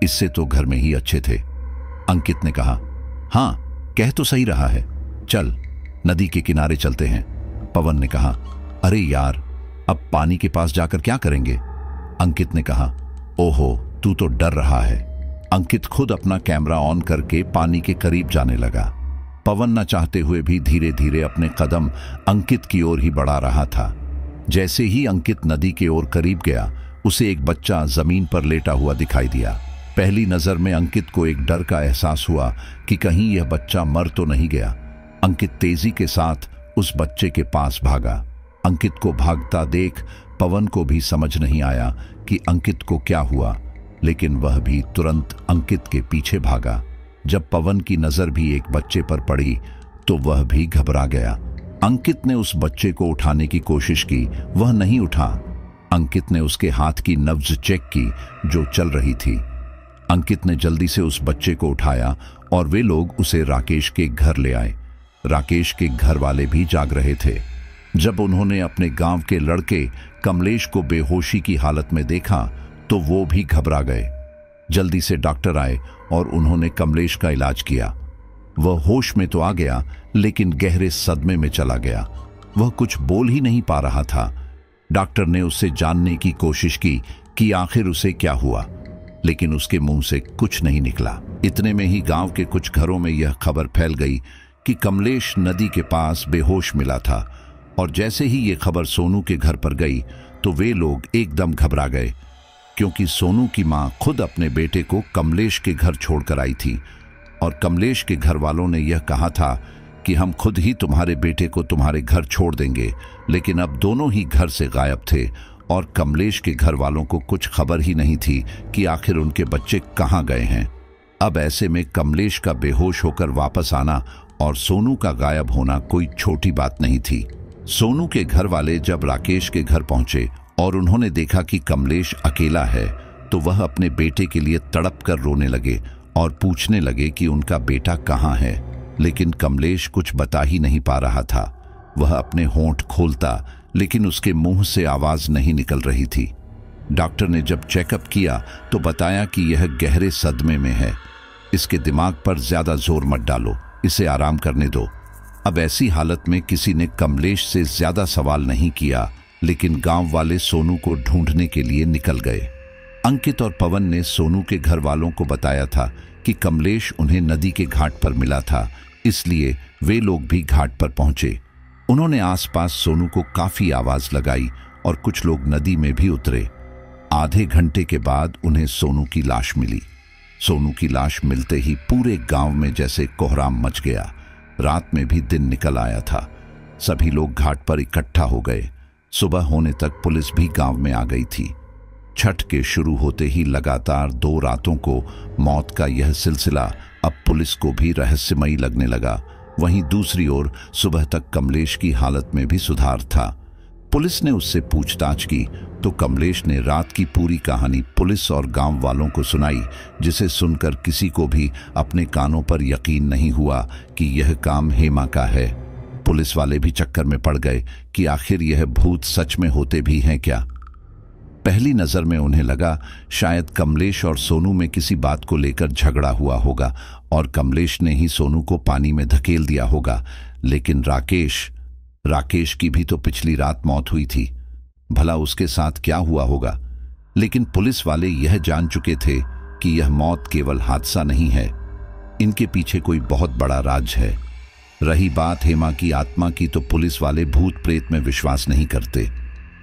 इससे तो घर में ही अच्छे थे। अंकित ने कहा, हाँ कह तो सही रहा है, चल नदी के किनारे चलते हैं। पवन ने कहा, अरे यार अब पानी के पास जाकर क्या करेंगे? अंकित ने कहा, ओहो तू तो डर रहा है। अंकित खुद अपना कैमरा ऑन करके पानी के करीब जाने लगा। पवन न चाहते हुए भी धीरे धीरे अपने कदम अंकित की ओर ही बढ़ा रहा था। जैसे ही अंकित नदी के ओर करीब गया, उसे एक बच्चा जमीन पर लेटा हुआ दिखाई दिया। पहली नजर में अंकित को एक डर का एहसास हुआ कि कहीं यह बच्चा मर तो नहीं गया। अंकित तेजी के साथ उस बच्चे के पास भागा। अंकित को भागता देख पवन को भी समझ नहीं आया कि अंकित को क्या हुआ, लेकिन वह भी तुरंत अंकित के पीछे भागा। जब पवन की नजर भी एक बच्चे पर पड़ी तो वह भी घबरा गया। अंकित ने उस बच्चे को उठाने की कोशिश की, वह नहीं उठा। अंकित ने उसके हाथ की नब्ज चेक की जो चल रही थी। अंकित ने जल्दी से उस बच्चे को उठाया और वे लोग उसे राकेश के घर ले आए। राकेश के घर वाले भी जाग रहे थे। जब उन्होंने अपने गांव के लड़के कमलेश को बेहोशी की हालत में देखा तो वो भी घबरा गए। जल्दी से डॉक्टर आए और उन्होंने कमलेश का इलाज किया। वह होश में तो आ गया, लेकिन गहरे सदमे में चला गया। वह कुछ बोल ही नहीं पा रहा था। डॉक्टर ने उससे जानने की कोशिश की कि आखिर उसे क्या हुआ, लेकिन उसके मुंह से कुछ नहीं निकला। इतने में ही गांव के कुछ घरों में यह खबर फैल गई कि कमलेश नदी के पास बेहोश मिला था। और जैसे ही ये खबर सोनू के घर पर गई तो वे लोग एकदम घबरा गए, क्योंकि सोनू की मां खुद अपने बेटे को कमलेश के घर छोड़कर आई थी और कमलेश के घर वालों ने यह कहा था कि हम खुद ही तुम्हारे बेटे को तुम्हारे घर छोड़ देंगे। लेकिन अब दोनों ही घर से गायब थे और कमलेश के घर वालों को कुछ खबर ही नहीं थी कि आखिर उनके बच्चे कहाँ गए हैं। अब ऐसे में कमलेश का बेहोश होकर वापस आना और सोनू का गायब होना कोई छोटी बात नहीं थी। सोनू के घर वाले जब राकेश के घर पहुंचे और उन्होंने देखा कि कमलेश अकेला है तो वह अपने बेटे के लिए तड़प कर रोने लगे और पूछने लगे कि उनका बेटा कहाँ है। लेकिन कमलेश कुछ बता ही नहीं पा रहा था। वह अपने होंठ खोलता, लेकिन उसके मुंह से आवाज नहीं निकल रही थी। डॉक्टर ने जब चेकअप किया तो बताया कि यह गहरे सदमे में है। इसके दिमाग पर ज्यादा जोर मत डालो, इसे आराम करने दो। अब ऐसी हालत में किसी ने कमलेश से ज्यादा सवाल नहीं किया, लेकिन गांव वाले सोनू को ढूंढने के लिए निकल गए। अंकित और पवन ने सोनू के घर वालों को बताया था कि कमलेश उन्हें नदी के घाट पर मिला था, इसलिए वे लोग भी घाट पर पहुंचे। उन्होंने आसपास सोनू को काफी आवाज लगाई और कुछ लोग नदी में भी उतरे। आधे घंटे के बाद उन्हें सोनू की लाश मिली। सोनू की लाश मिलते ही पूरे गांव में जैसे कोहराम मच गया। रात में भी दिन निकल आया था। सभी लोग घाट पर इकट्ठा हो गए। सुबह होने तक पुलिस भी गांव में आ गई थी। छठ के शुरू होते ही लगातार 2 रातों को मौत का यह सिलसिला अब पुलिस को भी रहस्यमयी लगने लगा। वहीं दूसरी ओर सुबह तक कमलेश की हालत में भी सुधार था। पुलिस ने उससे पूछताछ की तो कमलेश ने रात की पूरी कहानी पुलिस और गांव वालों को सुनाई, जिसे सुनकर किसी को भी अपने कानों पर यकीन नहीं हुआ कि यह काम हेमा का है। पुलिस वाले भी चक्कर में पड़ गए कि आखिर यह भूत सच में होते भी हैं क्या। पहली नजर में उन्हें लगा शायद कमलेश और सोनू में किसी बात को लेकर झगड़ा हुआ होगा और कमलेश ने ही सोनू को पानी में धकेल दिया होगा। लेकिन राकेश की भी तो पिछली रात मौत हुई थी, भला उसके साथ क्या हुआ होगा। लेकिन पुलिस वाले यह जान चुके थे कि यह मौत केवल हादसा नहीं है, इनके पीछे कोई बहुत बड़ा राज है। रही बात हेमा की आत्मा की, तो पुलिस वाले भूत प्रेत में विश्वास नहीं करते।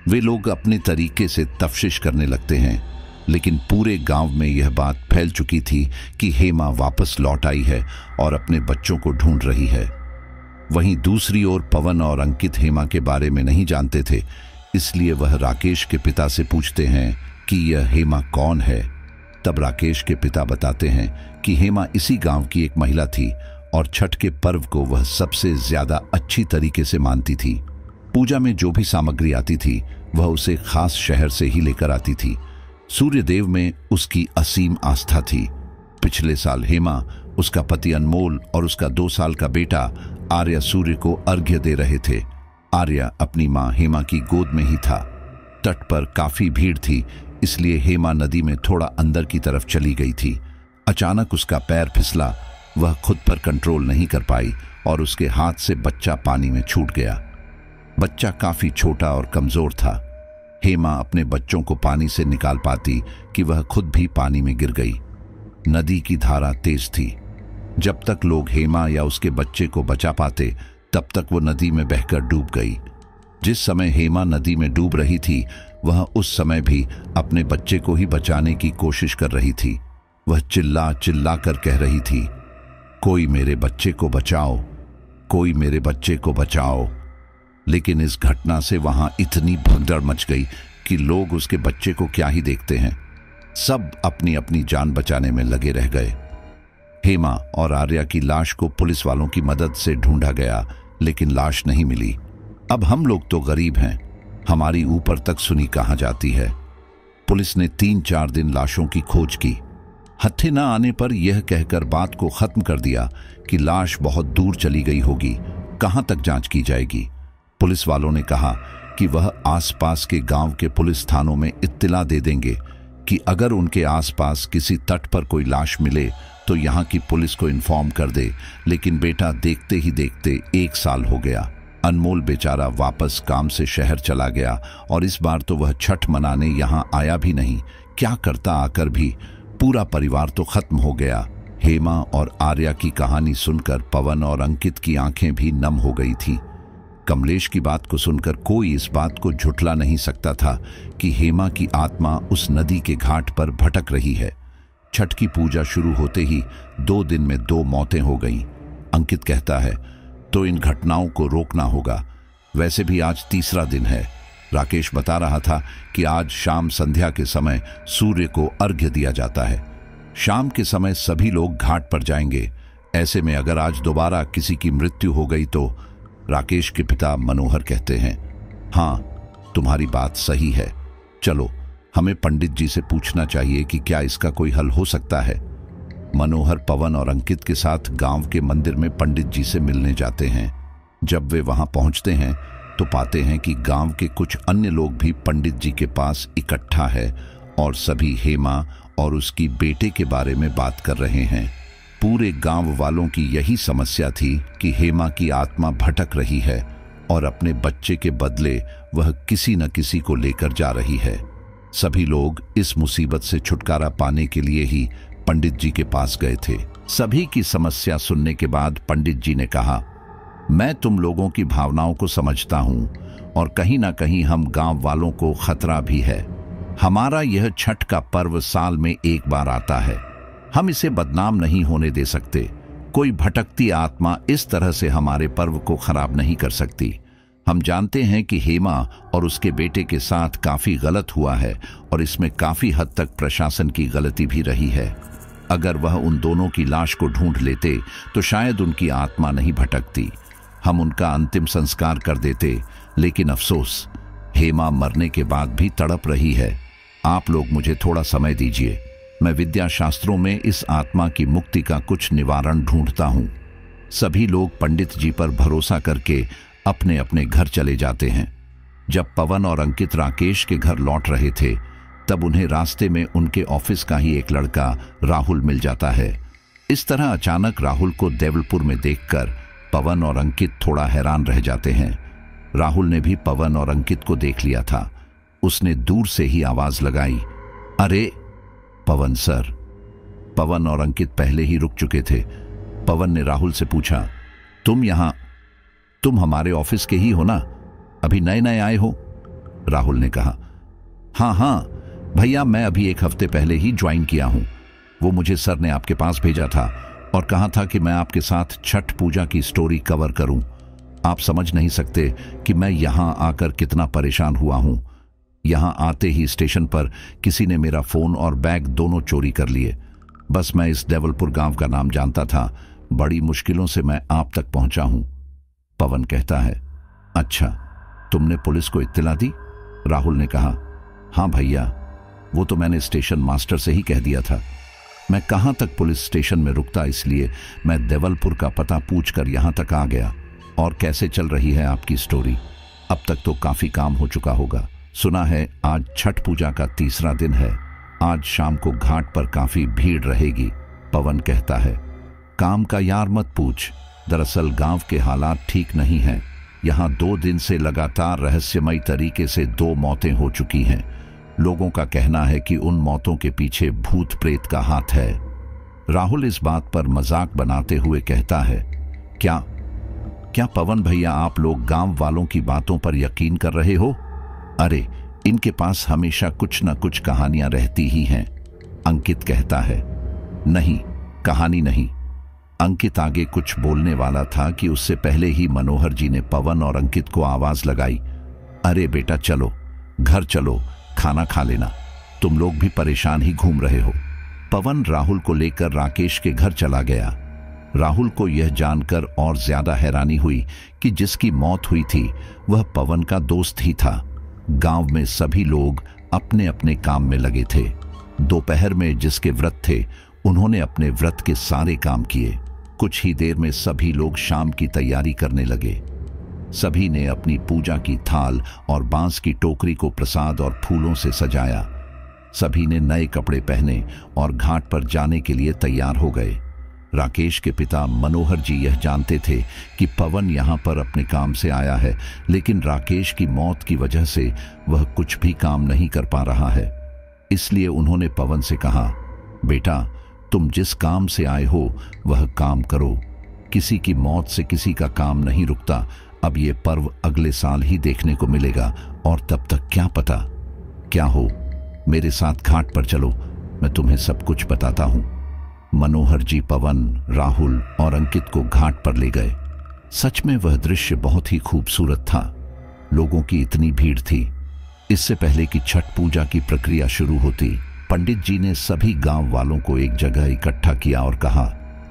वे लोग अपने तरीके से तफ्तीश करने लगते हैं, लेकिन पूरे गांव में यह बात फैल चुकी थी कि हेमा वापस लौट आई है और अपने बच्चों को ढूंढ रही है। वहीं दूसरी ओर पवन और अंकित हेमा के बारे में नहीं जानते थे, इसलिए वह राकेश के पिता से पूछते हैं कि यह हेमा कौन है। तब राकेश के पिता बताते हैं कि हेमा इसी गांव की एक महिला थी और छठ के पर्व को वह सबसे ज्यादा अच्छी तरीके से मानती थी। पूजा में जो भी सामग्री आती थी वह उसे खास शहर से ही लेकर आती थी। सूर्यदेव में उसकी असीम आस्था थी। पिछले साल हेमा, उसका पति अनमोल और उसका 2 साल का बेटा आर्या सूर्य को अर्घ्य दे रहे थे। आर्या अपनी मां हेमा की गोद में ही था। तट पर काफी भीड़ थी, इसलिए हेमा नदी में थोड़ा अंदर की तरफ चली गई थी। अचानक उसका पैर फिसला, वह खुद पर कंट्रोल नहीं कर पाई और उसके हाथ से बच्चा पानी में छूट गया। बच्चा काफी छोटा और कमजोर था। हेमा अपने बच्चों को पानी से निकाल पाती कि वह खुद भी पानी में गिर गई। नदी की धारा तेज थी। जब तक लोग हेमा या उसके बच्चे को बचा पाते तब तक वो नदी में बहकर डूब गई। जिस समय हेमा नदी में डूब रही थी वह उस समय भी अपने बच्चे को ही बचाने की कोशिश कर रही थी। वह चिल्ला चिल्ला कर कह रही थी, कोई मेरे बच्चे को बचाओ, कोई मेरे बच्चे को बचाओ। लेकिन इस घटना से वहां इतनी भगदड़ मच गई कि लोग उसके बच्चे को क्या ही देखते हैं, सब अपनी अपनी जान बचाने में लगे रह गए। हेमा और आर्या की लाश को पुलिस वालों की मदद से ढूंढा गया, लेकिन लाश नहीं मिली। अब हम लोग तो गरीब हैं, हमारी ऊपर तक सुनी कहां जाती है। पुलिस ने 3-4 दिन लाशों की खोज की। हत्थे न आने पर यह कहकर बात को खत्म कर दिया कि लाश बहुत दूर चली गई होगी, कहां तक जांच की जाएगी। पुलिस वालों ने कहा कि वह आसपास के गांव के पुलिस थानों में इत्तिला दे देंगे कि अगर उनके आसपास किसी तट पर कोई लाश मिले तो यहां की पुलिस को इन्फॉर्म कर दे। लेकिन बेटा देखते ही देखते 1 साल हो गया। अनमोल बेचारा वापस काम से शहर चला गया और इस बार तो वह छठ मनाने यहां आया भी नहीं। क्या करता आकर भी, पूरा परिवार तो खत्म हो गया। हेमा और आर्या की कहानी सुनकर पवन और अंकित की आंखें भी नम हो गई थीं। कमलेश की बात को सुनकर कोई इस बात को झुठला नहीं सकता था कि हेमा की आत्मा उस नदी के घाट पर भटक रही है। छठ की पूजा शुरू होते ही 2 दिन में 2 मौतें हो गईं। अंकित कहता है, तो इन घटनाओं को रोकना होगा। वैसे भी आज 3रा दिन है। राकेश बता रहा था कि आज शाम संध्या के समय सूर्य को अर्घ्य दिया जाता है। शाम के समय सभी लोग घाट पर जाएंगे। ऐसे में अगर आज दोबारा किसी की मृत्यु हो गई तो। राकेश के पिता मनोहर कहते हैं, हाँ तुम्हारी बात सही है, चलो हमें पंडित जी से पूछना चाहिए कि क्या इसका कोई हल हो सकता है। मनोहर पवन और अंकित के साथ गांव के मंदिर में पंडित जी से मिलने जाते हैं। जब वे वहां पहुंचते हैं तो पाते हैं कि गांव के कुछ अन्य लोग भी पंडित जी के पास इकट्ठा है और सभी हेमा और उसकी बेटे के बारे में बात कर रहे हैं। पूरे गांव वालों की यही समस्या थी कि हेमा की आत्मा भटक रही है और अपने बच्चे के बदले वह किसी न किसी को लेकर जा रही है। सभी लोग इस मुसीबत से छुटकारा पाने के लिए ही पंडित जी के पास गए थे। सभी की समस्या सुनने के बाद पंडित जी ने कहा, मैं तुम लोगों की भावनाओं को समझता हूं और कहीं ना कहीं हम गांव वालों को खतरा भी है। हमारा यह छठ का पर्व साल में 1 बार आता है, हम इसे बदनाम नहीं होने दे सकते। कोई भटकती आत्मा इस तरह से हमारे पर्व को खराब नहीं कर सकती। हम जानते हैं कि हेमा और उसके बेटे के साथ काफी गलत हुआ है और इसमें काफी हद तक प्रशासन की गलती भी रही है। अगर वह उन दोनों की लाश को ढूंढ लेते तो शायद उनकी आत्मा नहीं भटकती। हम उनका अंतिम संस्कार कर देते, लेकिन अफसोस हेमा मरने के बाद भी तड़प रही है। आप लोग मुझे थोड़ा समय दीजिए, मैं विद्या शास्त्रों में इस आत्मा की मुक्ति का कुछ निवारण ढूंढता हूं। सभी लोग पंडित जी पर भरोसा करके अपने अपने घर चले जाते हैं। जब पवन और अंकित राकेश के घर लौट रहे थे तब उन्हें रास्ते में उनके ऑफिस का ही एक लड़का राहुल मिल जाता है। इस तरह अचानक राहुल को देवलपुर में देखकर पवन और अंकित थोड़ा हैरान रह जाते हैं। राहुल ने भी पवन और अंकित को देख लिया था। उसने दूर से ही आवाज लगाई, अरे पवन सर। पवन और अंकित पहले ही रुक चुके थे। पवन ने राहुल से पूछा, तुम हमारे ऑफिस के ही हो ना, अभी नए नए आए हो? राहुल ने कहा, हाँ भैया, मैं अभी 1 हफ्ते पहले ही ज्वाइन किया हूं। वो मुझे सर ने आपके पास भेजा था और कहा था कि मैं आपके साथ छठ पूजा की स्टोरी कवर करूं। आप समझ नहीं सकते कि मैं यहां आकर कितना परेशान हुआ हूं। यहां आते ही स्टेशन पर किसी ने मेरा फोन और बैग दोनों चोरी कर लिए। बस मैं इस देवलपुर गांव का नाम जानता था। बड़ी मुश्किलों से मैं आप तक पहुंचा हूं। पवन कहता है, अच्छा, तुमने पुलिस को इत्तला दी? राहुल ने कहा, हाँ भैया, वो तो मैंने स्टेशन मास्टर से ही कह दिया था। मैं कहां तक पुलिस स्टेशन में रुकता, इसलिए मैं देवलपुर का पता पूछकर यहां तक आ गया। और कैसे चल रही है आपकी स्टोरी? अब तक तो काफी काम हो चुका होगा। सुना है आज छठ पूजा का तीसरा दिन है। आज शाम को घाट पर काफी भीड़ रहेगी। पवन कहता है, काम का यार मत पूछ। दरअसल गांव के हालात ठीक नहीं हैं। यहां 2 दिन से लगातार रहस्यमयी तरीके से 2 मौतें हो चुकी हैं। लोगों का कहना है कि उन मौतों के पीछे भूत प्रेत का हाथ है। राहुल इस बात पर मजाक बनाते हुए कहता है, क्या पवन भैया, आप लोग गांव वालों की बातों पर यकीन कर रहे हो? अरे, इनके पास हमेशा कुछ न कुछ कहानियां रहती ही हैं। अंकित कहता है, नहीं, कहानी नहीं। अंकित आगे कुछ बोलने वाला था कि उससे पहले ही मनोहर जी ने पवन और अंकित को आवाज लगाई, अरे बेटा चलो, घर चलो, खाना खा लेना, तुम लोग भी परेशान ही घूम रहे हो। पवन राहुल को लेकर राकेश के घर चला गया। राहुल को यह जानकर और ज्यादा हैरानी हुई कि जिसकी मौत हुई थी वह पवन का दोस्त ही था। गांव में सभी लोग अपने अपने काम में लगे थे। दोपहर में जिसके व्रत थे, उन्होंने अपने व्रत के सारे काम किए। कुछ ही देर में सभी लोग शाम की तैयारी करने लगे। सभी ने अपनी पूजा की थाल और बांस की टोकरी को प्रसाद और फूलों से सजाया। सभी ने नए कपड़े पहने और घाट पर जाने के लिए तैयार हो गए। राकेश के पिता मनोहर जी यह जानते थे कि पवन यहाँ पर अपने काम से आया है, लेकिन राकेश की मौत की वजह से वह कुछ भी काम नहीं कर पा रहा है। इसलिए उन्होंने पवन से कहा, बेटा, तुम जिस काम से आए हो वह काम करो। किसी की मौत से किसी का काम नहीं रुकता। अब ये पर्व अगले साल ही देखने को मिलेगा और तब तक क्या पता क्या हो। मेरे साथ घाट पर चलो, मैं तुम्हें सब कुछ बताता हूं। मनोहर जी पवन, राहुल और अंकित को घाट पर ले गए। सच में वह दृश्य बहुत ही खूबसूरत था। लोगों की इतनी भीड़ थी। इससे पहले कि छठ पूजा की प्रक्रिया शुरू होती, पंडित जी ने सभी गांव वालों को एक जगह इकट्ठा किया और कहा,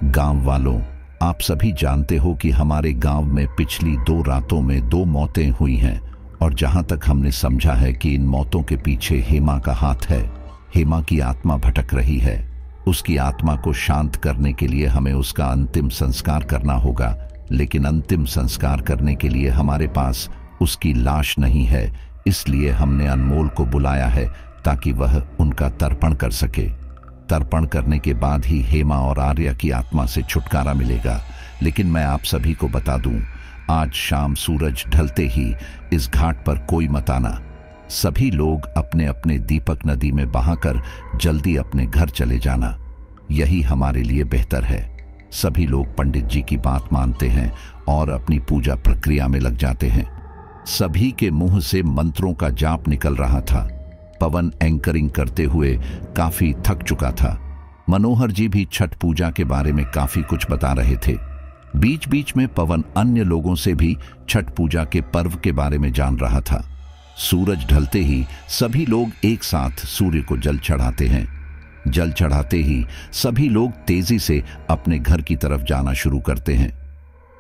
गांव वालों, आप सभी जानते हो कि हमारे गांव में पिछली 2 रातों में 2 मौतें हुई हैं और जहां तक हमने समझा है कि इन मौतों के पीछे हेमा का हाथ है। हेमा की आत्मा भटक रही है। उसकी आत्मा को शांत करने के लिए हमें उसका अंतिम संस्कार करना होगा, लेकिन अंतिम संस्कार करने के लिए हमारे पास उसकी लाश नहीं है। इसलिए हमने अनमोल को बुलाया है ताकि वह उनका तर्पण कर सके। तर्पण करने के बाद ही हेमा और आर्या की आत्मा से छुटकारा मिलेगा। लेकिन मैं आप सभी को बता दूं, आज शाम सूरज ढलते ही इस घाट पर कोई मत आना। सभी लोग अपने अपने दीपक नदी में बहाकर जल्दी अपने घर चले जाना। यही हमारे लिए बेहतर है। सभी लोग पंडित जी की बात मानते हैं और अपनी पूजा प्रक्रिया में लग जाते हैं। सभी के मुंह से मंत्रों का जाप निकल रहा था। पवन एंकरिंग करते हुए काफी थक चुका था। मनोहर जी भी छठ पूजा के बारे में काफी कुछ बता रहे थे। बीच बीच में पवन अन्य लोगों से भी छठ पूजा के पर्व के बारे में जान रहा था। सूरज ढलते ही सभी लोग एक साथ सूर्य को जल चढ़ाते हैं। जल चढ़ाते ही सभी लोग तेजी से अपने घर की तरफ जाना शुरू करते हैं।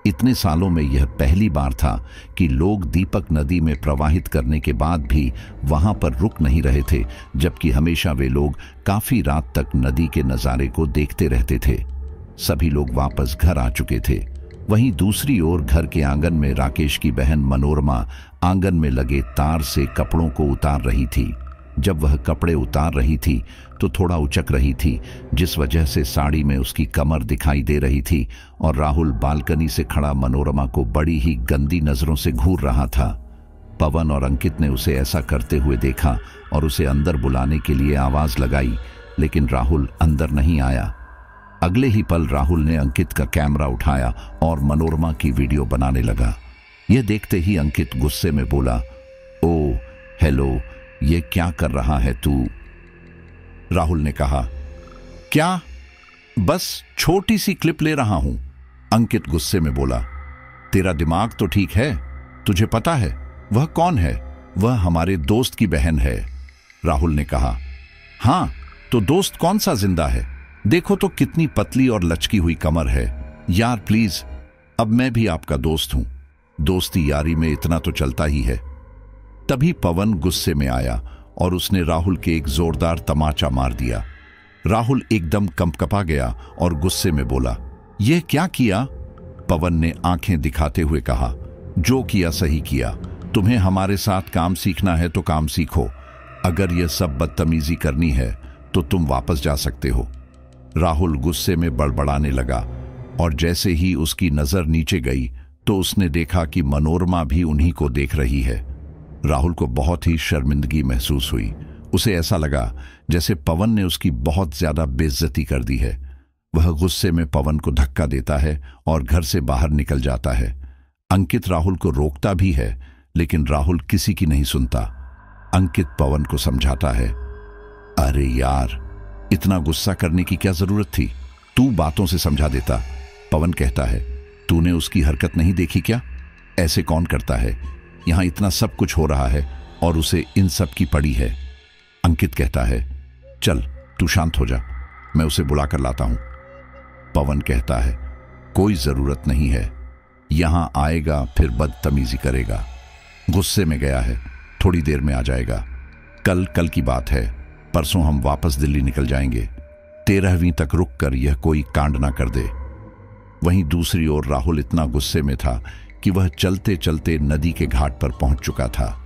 इतने सालों में यह पहली बार था कि लोग दीपक नदी में प्रवाहित करने के बाद भी वहां पर रुक नहीं रहे थे, जबकि हमेशा वे लोग काफी रात तक नदी के नजारे को देखते रहते थे। सभी लोग वापस घर आ चुके थे। वहीं दूसरी ओर घर के आंगन में राकेश की बहन मनोरमा आंगन में लगे तार से कपड़ों को उतार रही थी। जब वह कपड़े उतार रही थी तो थोड़ा उचक रही थी, जिस वजह से साड़ी में उसकी कमर दिखाई दे रही थी और राहुल बालकनी से खड़ा मनोरमा को बड़ी ही गंदी नजरों से घूर रहा था। पवन और अंकित ने उसे ऐसा करते हुए देखा और उसे अंदर बुलाने के लिए आवाज लगाई, लेकिन राहुल अंदर नहीं आया। अगले ही पल राहुल ने अंकित का कैमरा उठाया और मनोरमा की वीडियो बनाने लगा। यह देखते ही अंकित गुस्से में बोला, ओ हेलो, ये क्या कर रहा है तू? राहुल ने कहा, क्या? बस छोटी सी क्लिप ले रहा हूं। अंकित गुस्से में बोला, तेरा दिमाग तो ठीक है? तुझे पता है वह कौन है? वह हमारे दोस्त की बहन है, राहुल ने कहा। हाँ, तो दोस्त कौन सा जिंदा है? देखो तो कितनी पतली और लचकी हुई कमर है। यार प्लीज, अब मैं भी आपका दोस्त हूं। दोस्ती यारी में इतना तो चलता ही है। तभी पवन गुस्से में आया और उसने राहुल के एक जोरदार तमाचा मार दिया। राहुल एकदम कंपकपा गया और गुस्से में बोला, यह क्या किया? पवन ने आंखें दिखाते हुए कहा, जो किया सही किया। तुम्हें हमारे साथ काम सीखना है तो काम सीखो। अगर यह सब बदतमीजी करनी है तो तुम वापस जा सकते हो। राहुल गुस्से में बड़बड़ाने लगा और जैसे ही उसकी नजर नीचे गई तो उसने देखा कि मनोरमा भी उन्हीं को देख रही है। राहुल को बहुत ही शर्मिंदगी महसूस हुई। उसे ऐसा लगा जैसे पवन ने उसकी बहुत ज्यादा बेइज्जती कर दी है। वह गुस्से में पवन को धक्का देता है और घर से बाहर निकल जाता है। अंकित राहुल को रोकता भी है, लेकिन राहुल किसी की नहीं सुनता। अंकित पवन को समझाता है, अरे यार, इतना गुस्सा करने की क्या जरूरत थी? तू बातों से समझा देता। पवन कहता है, तूने उसकी हरकत नहीं देखी क्या? ऐसे कौन करता है? यहां इतना सब कुछ हो रहा है और उसे इन सब की पड़ी है। अंकित कहता है, चल तू शांत हो जा, मैं उसे बुला कर लाता हूं। पवन कहता है, कोई जरूरत नहीं है, यहां आएगा फिर बदतमीजी करेगा। गुस्से में गया है, थोड़ी देर में आ जाएगा। कल की बात है, परसों हम वापस दिल्ली निकल जाएंगे। 13वीं तक रुक कर यह कोई कांड ना कर दे। वहीं दूसरी ओर राहुल इतना गुस्से में था कि वह चलते चलते नदी के घाट पर पहुंच चुका था।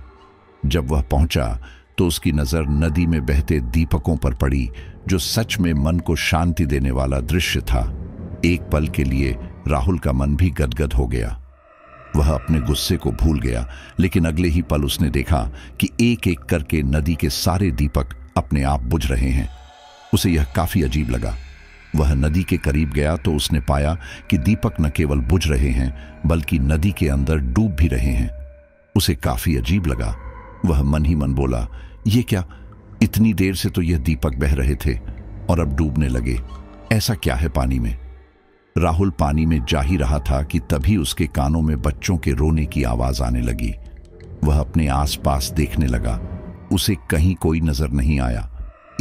जब वह पहुंचा तो उसकी नजर नदी में बहते दीपकों पर पड़ी, जो सच में मन को शांति देने वाला दृश्य था। एक पल के लिए राहुल का मन भी गदगद हो गया। वह अपने गुस्से को भूल गया, लेकिन अगले ही पल उसने देखा कि एक एक करके नदी के सारे दीपक अपने आप बुझ रहे हैं। उसे यह काफी अजीब लगा। वह नदी के करीब गया तो उसने पाया कि दीपक न केवल बुझ रहे हैं, बल्कि नदी के अंदर डूब भी रहे हैं। उसे काफी अजीब लगा। वह मन ही मन बोला, ये क्या? इतनी देर से तो यह दीपक बह रहे थे और अब डूबने लगे। ऐसा क्या है पानी में? राहुल पानी में जा ही रहा था कि तभी उसके कानों में बच्चों के रोने की आवाज आने लगी। वह अपने आसपास देखने लगा। उसे कहीं कोई नजर नहीं आया।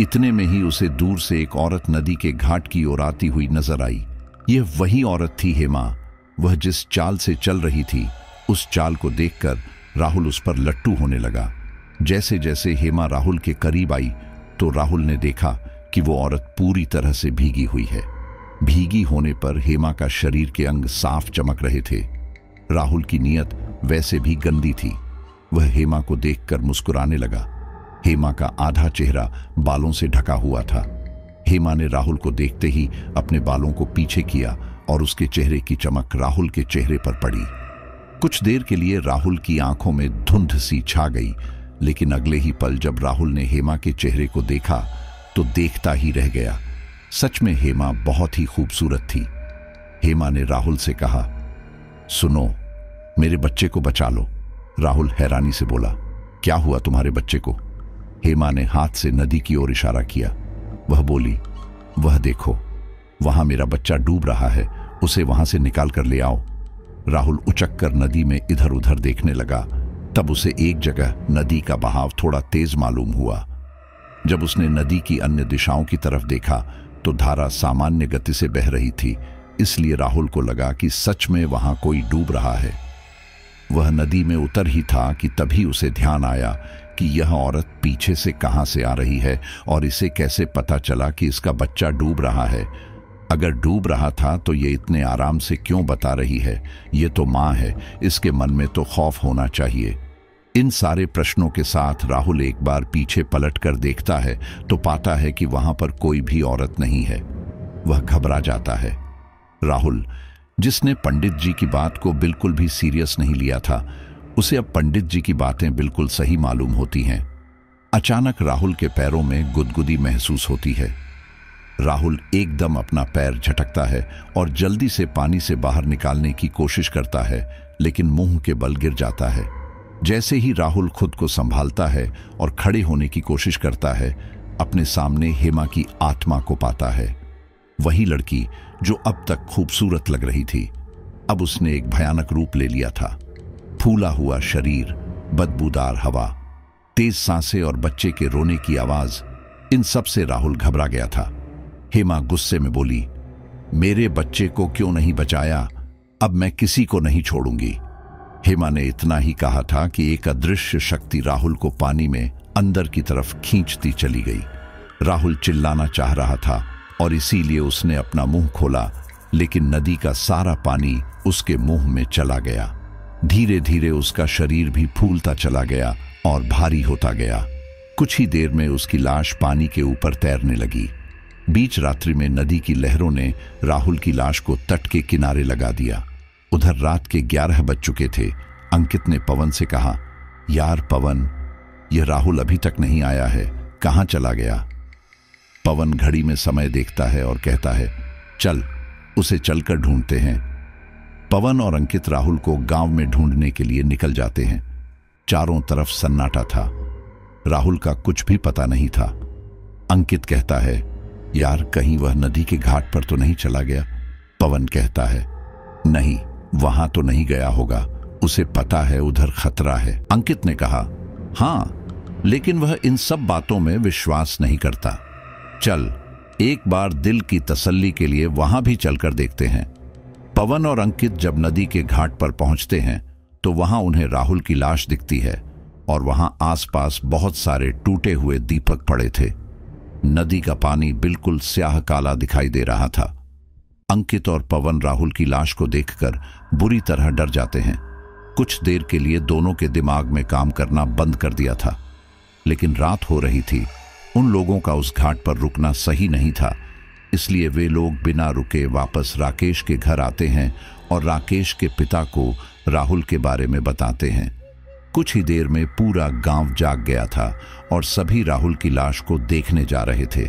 इतने में ही उसे दूर से एक औरत नदी के घाट की ओर आती हुई नजर आई। यह वही औरत थी, हेमा। वह जिस चाल से चल रही थी, उस चाल को देखकर राहुल उस पर लट्टू होने लगा। जैसे जैसे हेमा राहुल के करीब आई तो राहुल ने देखा कि वो औरत पूरी तरह से भीगी हुई है। भीगी होने पर हेमा का शरीर के अंग साफ चमक रहे थे। राहुल की नीयत वैसे भी गंदी थी। वह हेमा को देखकर मुस्कुराने लगा। हेमा का आधा चेहरा बालों से ढका हुआ था। हेमा ने राहुल को देखते ही अपने बालों को पीछे किया और उसके चेहरे की चमक राहुल के चेहरे पर पड़ी। कुछ देर के लिए राहुल की आंखों में धुंध सी छा गई, लेकिन अगले ही पल जब राहुल ने हेमा के चेहरे को देखा तो देखता ही रह गया। सच में हेमा बहुत ही खूबसूरत थी। हेमा ने राहुल से कहा, सुनो, मेरे बच्चे को बचा लो। राहुल हैरानी से बोला, क्या हुआ तुम्हारे बच्चे को? हेमा ने हाथ से नदी की ओर इशारा किया। वह बोली, वह देखो, वहां मेरा बच्चा डूब रहा है, उसे वहां से निकाल कर ले आओ। राहुल उचक कर नदी में इधर उधर देखने लगा। तब उसे एक जगह नदी का बहाव थोड़ा तेज मालूम हुआ। जब उसने नदी की अन्य दिशाओं की तरफ देखा तो धारा सामान्य गति से बह रही थी, इसलिए राहुल को लगा कि सच में वहां कोई डूब रहा है। वह नदी में उतर ही था कि तभी उसे ध्यान आया कि यह औरत पीछे से कहां से आ रही है और इसे कैसे पता चला कि इसका बच्चा डूब रहा है। अगर डूब रहा था तो ये इतने आराम से क्यों बता रही है? ये तो मां है, इसके मन में तो खौफ होना चाहिए। इन सारे प्रश्नों के साथ राहुल एक बार पीछे पलट कर देखता है तो पाता है कि वहां पर कोई भी औरत नहीं है। वह घबरा जाता है। राहुल, जिसने पंडित जी की बात को बिल्कुल भी सीरियस नहीं लिया था, उसे अब पंडित जी की बातें बिल्कुल सही मालूम होती हैं। अचानक राहुल के पैरों में गुदगुदी महसूस होती है। राहुल एकदम अपना पैर झटकता है और जल्दी से पानी से बाहर निकालने की कोशिश करता है, लेकिन मुंह के बल गिर जाता है। जैसे ही राहुल खुद को संभालता है और खड़े होने की कोशिश करता है, अपने सामने हेमा की आत्मा को पाता है। वही लड़की जो अब तक खूबसूरत लग रही थी, अब उसने एक भयानक रूप ले लिया था। फूला हुआ शरीर, बदबूदार हवा, तेज सांसें और बच्चे के रोने की आवाज, इन सब से राहुल घबरा गया था। हेमा गुस्से में बोली, मेरे बच्चे को क्यों नहीं बचाया? अब मैं किसी को नहीं छोड़ूंगी। हेमा ने इतना ही कहा था कि एक अदृश्य शक्ति राहुल को पानी में अंदर की तरफ खींचती चली गई। राहुल चिल्लाना चाह रहा था और इसीलिए उसने अपना मुंह खोला, लेकिन नदी का सारा पानी उसके मुंह में चला गया। धीरे धीरे उसका शरीर भी फूलता चला गया और भारी होता गया। कुछ ही देर में उसकी लाश पानी के ऊपर तैरने लगी। बीच रात्रि में नदी की लहरों ने राहुल की लाश को तट के किनारे लगा दिया। उधर रात के 11 बज चुके थे। अंकित ने पवन से कहा, यार पवन, यह राहुल अभी तक नहीं आया है, कहाँ चला गया? पवन घड़ी में समय देखता है और कहता है, चल उसे चलकर ढूंढते हैं। पवन और अंकित राहुल को गांव में ढूंढने के लिए निकल जाते हैं। चारों तरफ सन्नाटा था। राहुल का कुछ भी पता नहीं था। अंकित कहता है, यार कहीं वह नदी के घाट पर तो नहीं चला गया? पवन कहता है, नहीं, वहां तो नहीं गया होगा, उसे पता है उधर खतरा है। अंकित ने कहा, हाँ, लेकिन वह इन सब बातों में विश्वास नहीं करता। चल एक बार दिल की तसल्ली के लिए वहां भी चलकर देखते हैं। पवन और अंकित जब नदी के घाट पर पहुंचते हैं तो वहां उन्हें राहुल की लाश दिखती है और वहां आसपास बहुत सारे टूटे हुए दीपक पड़े थे। नदी का पानी बिल्कुल स्याह काला दिखाई दे रहा था। अंकित और पवन राहुल की लाश को देखकर बुरी तरह डर जाते हैं। कुछ देर के लिए दोनों के दिमाग में काम करना बंद कर दिया था, लेकिन रात हो रही थी। उन लोगों का उस घाट पर रुकना सही नहीं था, इसलिए वे लोग बिना रुके वापस राकेश के घर आते हैं और राकेश के पिता को राहुल के बारे में बताते हैं। कुछ ही देर में पूरा गांव जाग गया था और सभी राहुल की लाश को देखने जा रहे थे,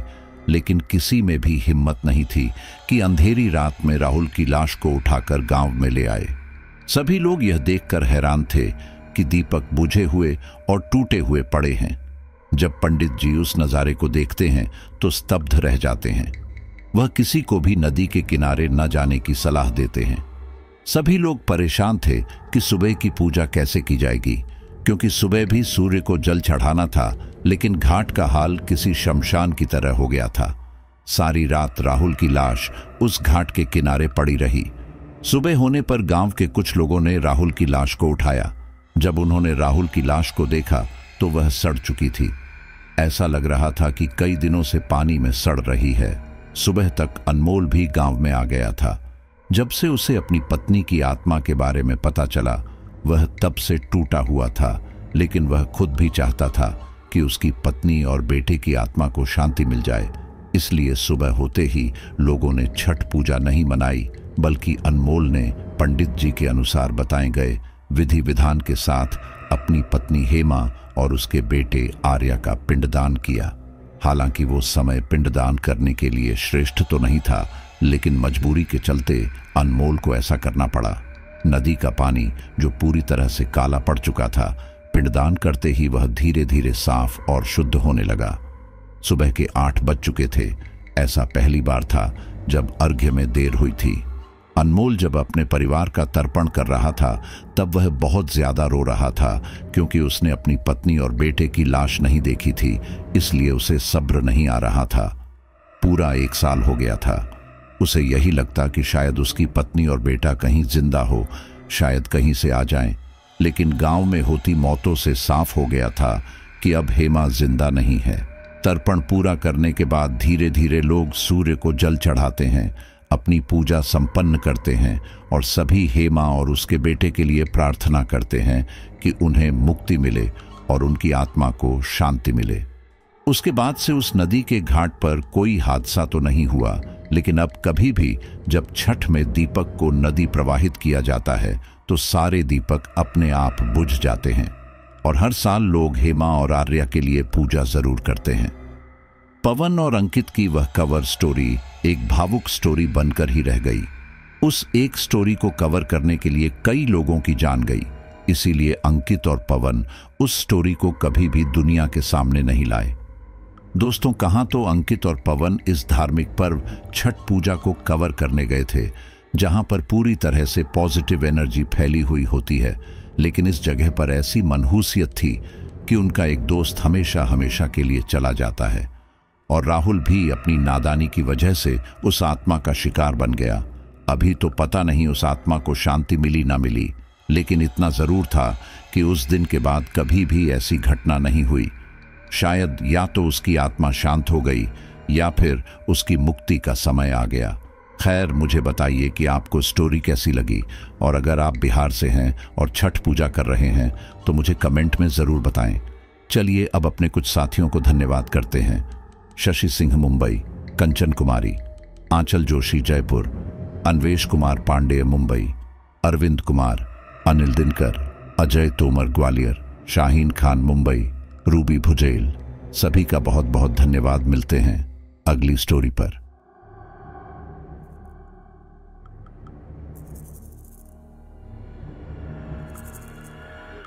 लेकिन किसी में भी हिम्मत नहीं थी कि अंधेरी रात में राहुल की लाश को उठाकर गांव में ले आए। सभी लोग यह देखकर हैरान थे कि दीपक बुझे हुए और टूटे हुए पड़े हैं। जब पंडित जी उस नज़ारे को देखते हैं तो स्तब्ध रह जाते हैं। वह किसी को भी नदी के किनारे न जाने की सलाह देते हैं। सभी लोग परेशान थे कि सुबह की पूजा कैसे की जाएगी, क्योंकि सुबह भी सूर्य को जल चढ़ाना था, लेकिन घाट का हाल किसी शमशान की तरह हो गया था। सारी रात राहुल की लाश उस घाट के किनारे पड़ी रही। सुबह होने पर गांव के कुछ लोगों ने राहुल की लाश को उठाया। जब उन्होंने राहुल की लाश को देखा तो वह सड़ चुकी थी। ऐसा लग रहा था कि कई दिनों से पानी में सड़ रही है। सुबह तक अनमोल भी गांव में आ गया था। जब से उसे अपनी पत्नी की आत्मा के बारे में पता चला, वह तब से टूटा हुआ था, लेकिन वह खुद भी चाहता था कि उसकी पत्नी और बेटे की आत्मा को शांति मिल जाए। इसलिए सुबह होते ही लोगों ने छठ पूजा नहीं मनाई, बल्कि अनमोल ने पंडित जी के अनुसार बताए गए विधि विधान के साथ अपनी पत्नी हेमा और उसके बेटे आर्या का पिंडदान किया। हालांकि वो समय पिंडदान करने के लिए श्रेष्ठ तो नहीं था, लेकिन मजबूरी के चलते अनमोल को ऐसा करना पड़ा। नदी का पानी जो पूरी तरह से काला पड़ चुका था, पिंडदान करते ही वह धीरे धीरे साफ और शुद्ध होने लगा। सुबह के 8 बज चुके थे। ऐसा पहली बार था जब अर्घ्य में देर हुई थी। अनमोल जब अपने परिवार का तर्पण कर रहा था तब वह बहुत ज्यादा रो रहा था, क्योंकि उसने अपनी पत्नी और बेटे की लाश नहीं देखी थी, इसलिए उसे सब्र नहीं आ रहा था। पूरा 1 साल हो गया था। उसे यही लगता कि शायद उसकी पत्नी और बेटा कहीं जिंदा हो, शायद कहीं से आ जाएं, लेकिन गांव में होती मौतों से साफ हो गया था कि अब हेमा जिंदा नहीं है। तर्पण पूरा करने के बाद धीरे धीरे लोग सूर्य को जल चढ़ाते हैं, अपनी पूजा संपन्न करते हैं और सभी हेमा और उसके बेटे के लिए प्रार्थना करते हैं कि उन्हें मुक्ति मिले और उनकी आत्मा को शांति मिले। उसके बाद से उस नदी के घाट पर कोई हादसा तो नहीं हुआ, लेकिन अब कभी भी जब छठ में दीपक को नदी प्रवाहित किया जाता है तो सारे दीपक अपने आप बुझ जाते हैं और हर साल लोग हेमा और आर्या के लिए पूजा जरूर करते हैं। पवन और अंकित की वह कवर स्टोरी एक भावुक स्टोरी बनकर ही रह गई। उस एक स्टोरी को कवर करने के लिए कई लोगों की जान गई, इसीलिए अंकित और पवन उस स्टोरी को कभी भी दुनिया के सामने नहीं लाए। दोस्तों, कहां तो अंकित और पवन इस धार्मिक पर्व छठ पूजा को कवर करने गए थे, जहां पर पूरी तरह से पॉजिटिव एनर्जी फैली हुई होती है, लेकिन इस जगह पर ऐसी मनहूसियत थी कि उनका एक दोस्त हमेशा हमेशा के लिए चला जाता है और राहुल भी अपनी नादानी की वजह से उस आत्मा का शिकार बन गया। अभी तो पता नहीं उस आत्मा को शांति मिली ना मिली, लेकिन इतना जरूर था कि उस दिन के बाद कभी भी ऐसी घटना नहीं हुई। शायद या तो उसकी आत्मा शांत हो गई या फिर उसकी मुक्ति का समय आ गया। खैर, मुझे बताइए कि आपको स्टोरी कैसी लगी, और अगर आप बिहार से हैं और छठ पूजा कर रहे हैं तो मुझे कमेंट में ज़रूर बताएं। चलिए अब अपने कुछ साथियों को धन्यवाद करते हैं। शशि सिंह मुंबई, कंचन कुमारी, आंचल जोशी जयपुर, अन्वेश कुमार पांडेय मुंबई, अरविंद कुमार, अनिल दिनकर, अजय तोमर ग्वालियर, शाहीन खान मुंबई, रूबी भुजेल, सभी का बहुत बहुत धन्यवाद। मिलते हैं अगली स्टोरी पर।